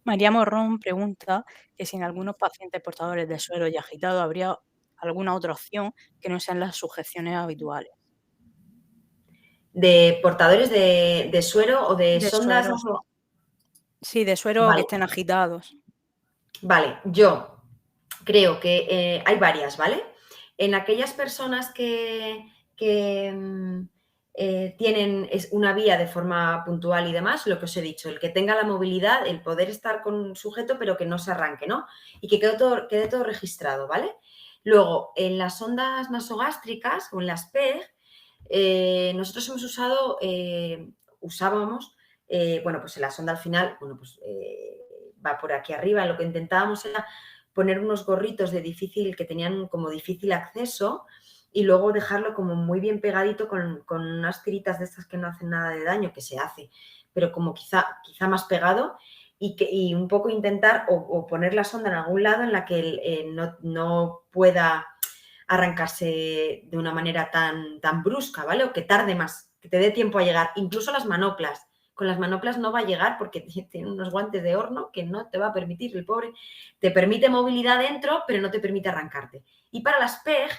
[SPEAKER 2] María Morrón pregunta que si en algunos pacientes portadores de suero y agitado habría alguna otra opción que no sean las sujeciones habituales.
[SPEAKER 1] ¿De portadores de suero o de
[SPEAKER 2] De
[SPEAKER 1] sondas?
[SPEAKER 2] suero, sí, de suero que
[SPEAKER 1] Vale,
[SPEAKER 2] estén agitados.
[SPEAKER 1] vale. Yo creo que hay varias, ¿vale? En aquellas personas que tienen una vía de forma puntual y demás, lo que os he dicho, el que tenga la movilidad, el poder estar con un sujeto, pero que no se arranque, ¿no? Y que quede todo registrado, ¿vale? Luego, en las sondas nasogástricas o en las PEG, nosotros hemos usábamos, bueno, pues en la sonda al final, bueno, pues va por aquí arriba. Lo que intentábamos era poner unos gorritos que tenían como difícil acceso y luego dejarlo como muy bien pegadito con unas tiritas de estas que no hacen nada de daño, que se hace, pero como quizá más pegado y un poco intentar o poner la sonda en algún lado en la que no pueda arrancarse de una manera tan brusca, ¿vale? O que tarde más, que te dé tiempo a llegar. Incluso las manoplas. Con las manoplas no va a llegar porque tiene unos guantes de horno que no te va a permitir, el pobre. Te permite movilidad dentro, pero no te permite arrancarte. Y para las PEG,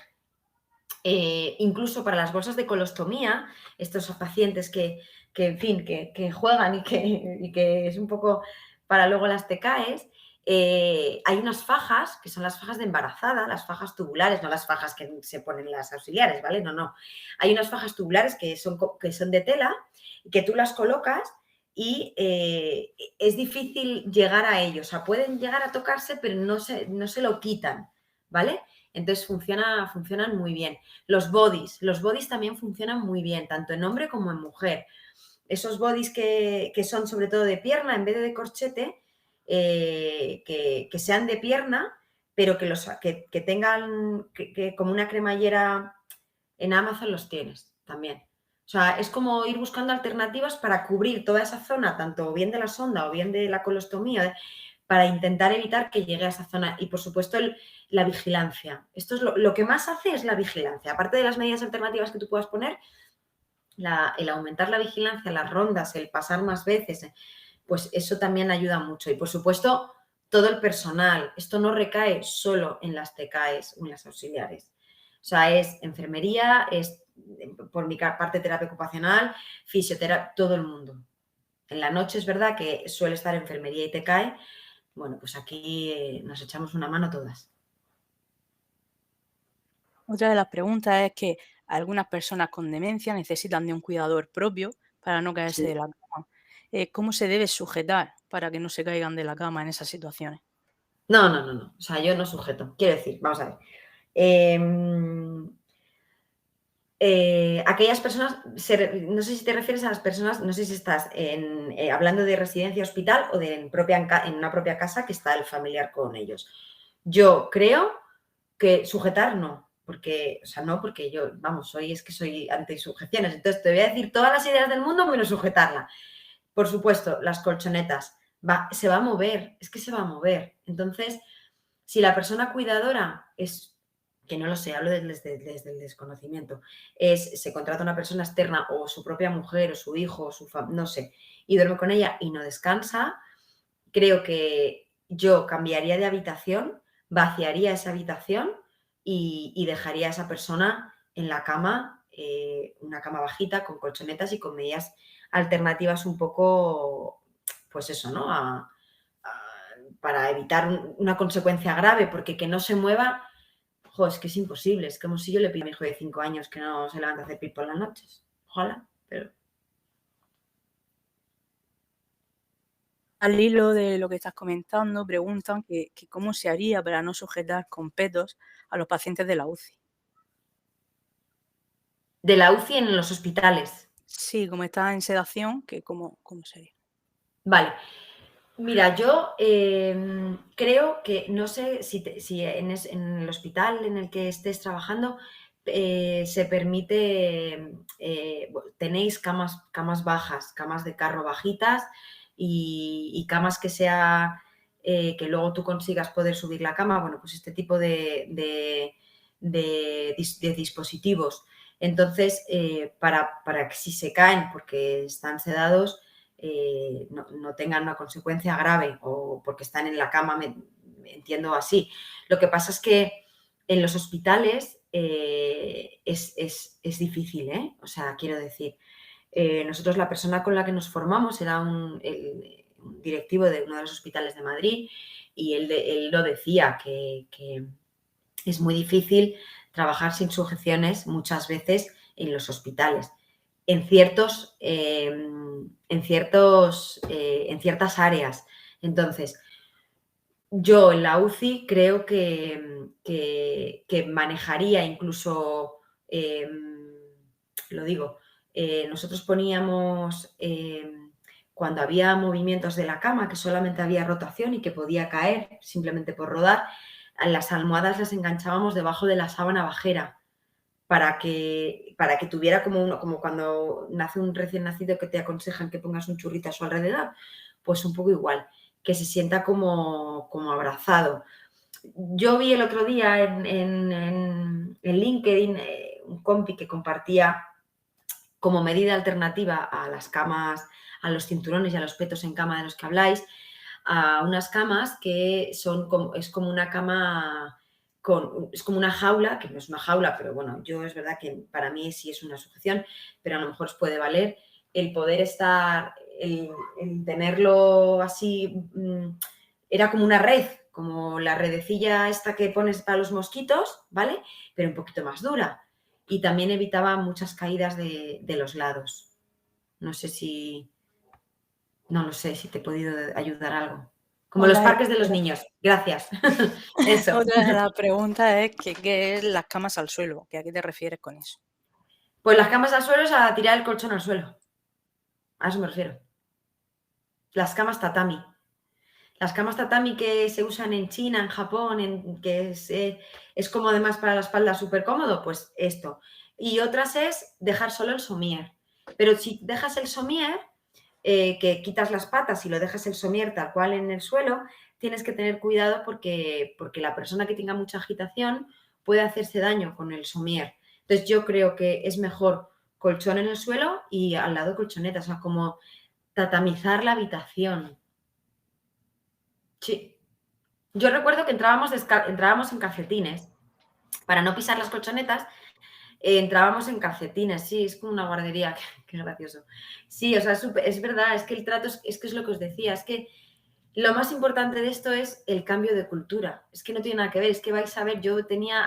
[SPEAKER 1] incluso para las bolsas de colostomía, estos pacientes en fin, que juegan y que es un poco para luego las TKEs, hay unas fajas, que son las fajas de embarazada, las fajas tubulares, no las fajas que se ponen las auxiliares, ¿vale? No, no. Hay unas fajas tubulares que son de tela y que tú las colocas y es difícil llegar a ellos. O sea, pueden llegar a tocarse, pero no se lo quitan, ¿vale? Entonces funcionan muy bien. Los bodies también funcionan muy bien, tanto en hombre como en mujer. Esos bodies que son sobre todo de pierna en vez de corchete, que sean de pierna, pero que tengan como una cremallera. En Amazon los tienes también. O sea, es como ir buscando alternativas para cubrir toda esa zona, tanto bien de la sonda o bien de la colostomía, para intentar evitar que llegue a esa zona. Y, por supuesto, la vigilancia. Esto es lo que más hace es la vigilancia. Aparte de las medidas alternativas que tú puedas poner, el aumentar la vigilancia, las rondas, el pasar más veces, pues eso también ayuda mucho. Y, por supuesto, todo el personal. Esto no recae solo en las TKEs o en las auxiliares. O sea, es enfermería, es por mi parte terapia ocupacional, fisioterapia, todo el mundo. En la noche es verdad que suele estar enfermería y TKE. Bueno, pues aquí nos echamos una mano todas.
[SPEAKER 2] Otra de las preguntas es que algunas personas con demencia necesitan de un cuidador propio para no caerse
[SPEAKER 1] Sí.
[SPEAKER 2] de la cama. ¿Cómo se debe sujetar para que no se caigan de la cama en esas situaciones?
[SPEAKER 1] No, no, no, no. O sea, yo no sujeto. Quiero decir, vamos a ver. Em, aquellas personas, no sé si te refieres a las personas, no sé si estás hablando de residencia hospital o de en una propia casa que está el familiar con ellos. Yo creo que sujetar no, porque, o sea, no, porque yo, vamos, es que soy anti sujeciones, entonces te voy a decir todas las ideas del mundo menos sujetarla. Por supuesto, las colchonetas, se va a mover, es que se va a mover. Entonces, si la persona cuidadora es, que no lo sé, hablo desde el desconocimiento, se contrata una persona externa o su propia mujer o su hijo, no sé, y duerme con ella y no descansa, creo que yo cambiaría de habitación, vaciaría esa habitación y dejaría a esa persona en la cama, una cama bajita con colchonetas y con medidas alternativas un poco, pues eso, ¿no? Para evitar una consecuencia grave, porque que no se mueva, es que es imposible. Es como si yo le pido a mi hijo de 5 años que no se levante a hacer pis por las noches. Ojalá, pero...
[SPEAKER 2] Al hilo de lo que estás comentando, preguntan que cómo se haría para no sujetar con petos a los pacientes de la UCI.
[SPEAKER 1] De la UCI en los hospitales.
[SPEAKER 2] Sí, como está en sedación, que cómo sería.
[SPEAKER 1] Vale. Mira, yo creo que, no sé si en el hospital en el que estés trabajando se permite, tenéis camas bajas, camas de carro bajitas y camas que que luego tú consigas poder subir la cama, bueno, pues este tipo de dispositivos. Entonces, para que si se caen porque están sedados, no tengan una consecuencia grave o porque están en la cama, me entiendo así. Lo que pasa es que en los hospitales es difícil, ¿eh? O sea, quiero decir, nosotros la persona con la que nos formamos era un directivo de uno de los hospitales de Madrid y él lo decía, que es muy difícil trabajar sin sujeciones muchas veces en los hospitales. En ciertas áreas. Entonces, yo en la UCI creo que manejaría incluso, lo digo, nosotros poníamos, cuando había movimientos de la cama, que solamente había rotación y que podía caer simplemente por rodar, a las almohadas las enganchábamos debajo de la sábana bajera para que tuviera como cuando nace un recién nacido que te aconsejan que pongas un churrito a su alrededor, pues un poco igual, que se sienta como abrazado. Yo vi el otro día en LinkedIn un compi que compartía como medida alternativa a las camas, a los cinturones y a los petos en cama de los que habláis, a unas camas que es como una cama es como una jaula, que no es una jaula, pero bueno, yo es verdad que para mí sí es una sujeción, pero a lo mejor os puede valer el poder estar, el tenerlo así, era como una red, como la redecilla esta que pones para los mosquitos, ¿vale? Pero un poquito más dura. Y también evitaba muchas caídas de los lados. No sé si, no lo sé si te he podido ayudar algo. Como los parques de los niños. Gracias. Eso.
[SPEAKER 2] Otra de las preguntas es que qué es las camas al suelo, que a qué te refieres con eso.
[SPEAKER 1] Pues las camas al suelo es a tirar el colchón al suelo. A eso me refiero. Las camas tatami. Las camas tatami que se usan en China, en Japón, que es como además para la espalda súper cómodo, pues esto. Y otras es dejar solo el somier. Pero si dejas el somier, que quitas las patas y lo dejas el somier tal cual en el suelo, tienes que tener cuidado porque la persona que tenga mucha agitación puede hacerse daño con el somier. Entonces yo creo que es mejor colchón en el suelo y al lado colchoneta, o sea, como tatamizar la habitación. Sí. Yo recuerdo que entrábamos en calcetines. Para no pisar las colchonetas, entrábamos en calcetines. Sí, es como una guardería, qué gracioso. Sí, o sea, es verdad, es que el trato es que es lo que os decía, es que lo más importante de esto es el cambio de cultura. Es que no tiene nada que ver, es que vais a ver, yo tenía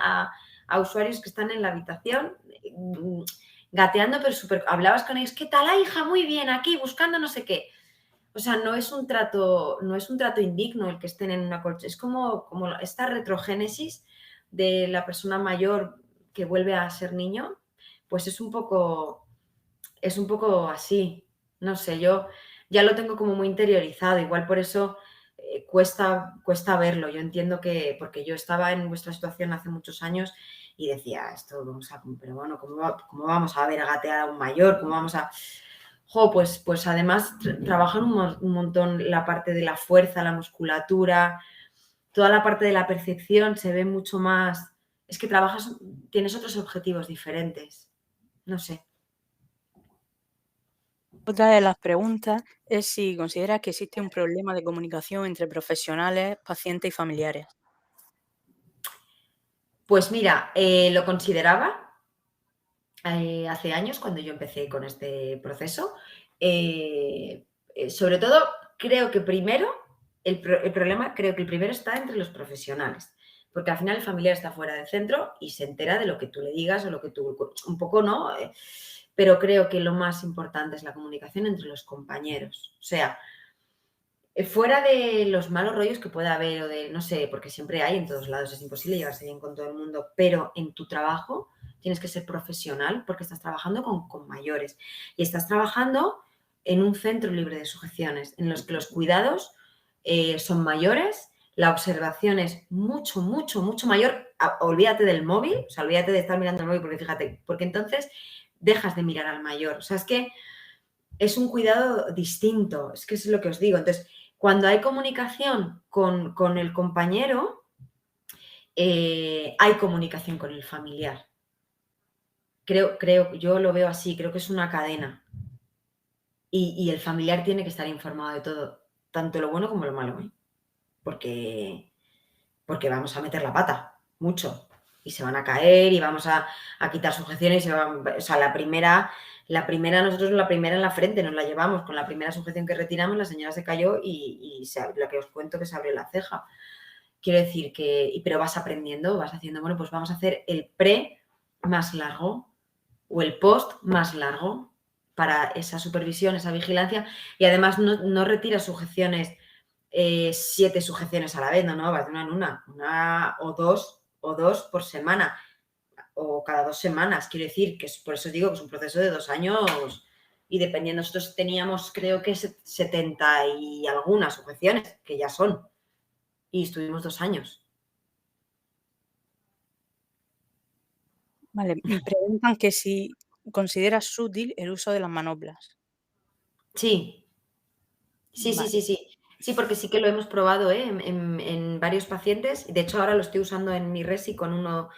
[SPEAKER 1] a usuarios que están en la habitación gateando, pero súper, hablabas con ellos, ¿qué tal, hija? Muy bien, aquí, buscando no sé qué. o sea, no es un trato indigno el que estén en una colchoneta. Es como esta retrogénesis de la persona mayor que vuelve a ser niño, pues es un poco así. No sé, yo ya lo tengo como muy interiorizado, igual por eso cuesta verlo. Yo entiendo que, porque yo estaba en vuestra situación hace muchos años y decía, esto vamos a, pero bueno, ¿cómo vamos a ver a gatear a un mayor? ¿Cómo vamos a...? Jo, pues además trabajan un montón la parte de la fuerza, la musculatura, toda la parte de la percepción se ve mucho más. Es que trabajas, tienes otros objetivos diferentes. No sé.
[SPEAKER 2] Otra de las preguntas es si consideras que existe un problema de comunicación entre profesionales, pacientes y familiares.
[SPEAKER 1] Pues mira, lo consideraba hace años cuando yo empecé con este proceso. Sobre todo, creo que primero, el problema creo que el primero está entre los profesionales. Porque al final el familiar está fuera del centro y se entera de lo que tú le digas o lo que tú, un poco, ¿no? Pero creo que lo más importante es la comunicación entre los compañeros. O sea, fuera de los malos rollos que pueda haber o de, no sé, porque siempre hay en todos lados, es imposible llevarse bien con todo el mundo, pero en tu trabajo tienes que ser profesional porque estás trabajando con mayores y estás trabajando en un centro libre de sujeciones en los que los cuidados son mayores, la observación es mucho, mucho, mucho mayor. Olvídate del móvil, o sea, olvídate de estar mirando el móvil porque fíjate, porque entonces dejas de mirar al mayor. O sea, es que es un cuidado distinto, es que es lo que os digo. Entonces, cuando hay comunicación con el compañero, hay comunicación con el familiar. Yo lo veo así, creo que es una cadena. Y el familiar tiene que estar informado de todo, tanto lo bueno como lo malo, ¿eh? Porque vamos a meter la pata, mucho. Y se van a caer y vamos a quitar sujeciones. O sea, nosotros la primera en la frente nos la llevamos. Con la primera sujeción que retiramos, la señora se cayó lo que os cuento que se abrió la ceja. Quiero decir pero vas aprendiendo, vas haciendo, bueno, pues vamos a hacer el pre más largo o el post más largo para esa supervisión, esa vigilancia. Y además no retiras sujeciones 7 sujeciones a la vez, no, vas de una en una o dos por semana, o cada 2 semanas. Quiero decir que por eso digo que es un proceso de 2 años y dependiendo, nosotros teníamos creo que 70 y algunas sujeciones, que ya son, y estuvimos 2 años.
[SPEAKER 2] Vale, preguntan que si consideras útil el uso de las manoplas.
[SPEAKER 1] Sí, sí, sí,
[SPEAKER 2] Vale.
[SPEAKER 1] sí, sí. Sí, porque sí que lo hemos probado en varios pacientes. De hecho, ahora lo estoy usando en mi resi con uno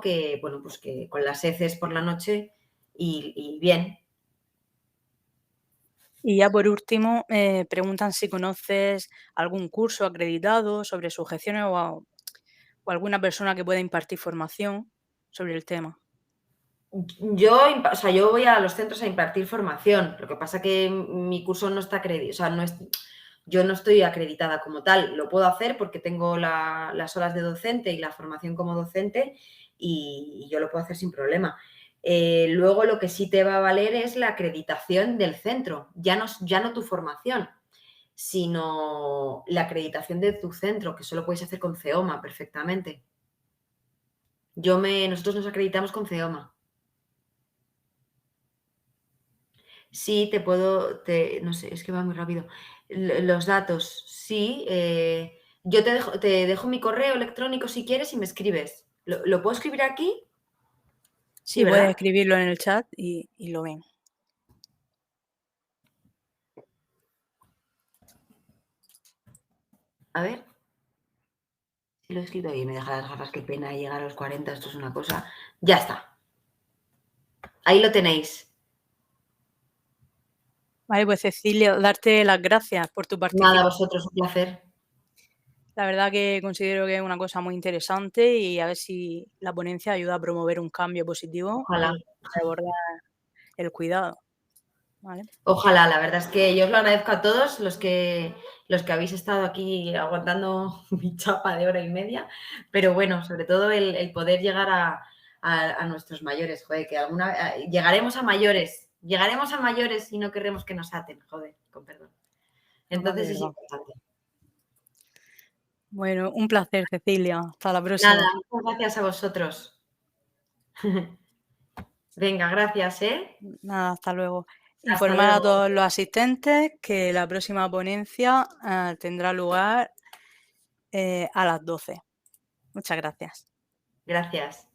[SPEAKER 1] que, bueno, pues que con las heces por la noche y bien.
[SPEAKER 2] Y ya por último, preguntan si conoces algún curso acreditado sobre sujeciones o alguna persona que pueda impartir formación sobre el tema.
[SPEAKER 1] O sea, yo voy a los centros a impartir formación. Lo que pasa que mi curso no está acreditado, o sea, yo no estoy acreditada como tal. Lo puedo hacer porque tengo las horas de docente y la formación como docente y yo lo puedo hacer sin problema. Luego lo que sí te va a valer es la acreditación del centro, ya no tu formación, sino la acreditación de tu centro, que solo puedes hacer con CEOMA perfectamente. Nosotros nos acreditamos con CEOMA. Sí, no sé, es que va muy rápido. Los datos, sí. Yo te dejo mi correo electrónico si quieres y me escribes. ¿Lo puedo escribir aquí? Sí,
[SPEAKER 2] Sí, puedes
[SPEAKER 1] ¿verdad?
[SPEAKER 2] escribirlo en el chat y lo ven.
[SPEAKER 1] A ver, si lo he escrito y me deja las gafas, qué pena llegar a los 40, esto es una cosa. Ya está. Ahí lo tenéis.
[SPEAKER 2] Vale, pues Cecilia, darte las gracias por tu
[SPEAKER 1] Nada,
[SPEAKER 2] participación.
[SPEAKER 1] vosotros, un placer.
[SPEAKER 2] La verdad que considero que es una cosa muy interesante y a ver si la ponencia ayuda a promover un cambio positivo
[SPEAKER 1] Ojalá.
[SPEAKER 2] en la forma de abordar el cuidado, ¿vale?
[SPEAKER 1] Ojalá, la verdad es que yo os lo agradezco a todos los que habéis estado aquí aguantando mi chapa de hora y media, pero bueno, sobre todo el poder llegar a nuestros mayores, joder, que llegaremos a mayores y no querremos que nos aten, joder, con perdón.
[SPEAKER 2] Además de
[SPEAKER 1] Entonces es
[SPEAKER 2] verdad.
[SPEAKER 1] importante.
[SPEAKER 2] Bueno, un placer, Cecilia. Hasta la
[SPEAKER 1] Nada,
[SPEAKER 2] próxima.
[SPEAKER 1] muchas gracias a vosotros. Venga, gracias, ¿eh?
[SPEAKER 2] Nada, hasta luego.
[SPEAKER 1] Hasta
[SPEAKER 2] Informar a
[SPEAKER 1] luego.
[SPEAKER 2] todos los asistentes que la próxima ponencia tendrá lugar a las 12. Muchas gracias.
[SPEAKER 1] Gracias.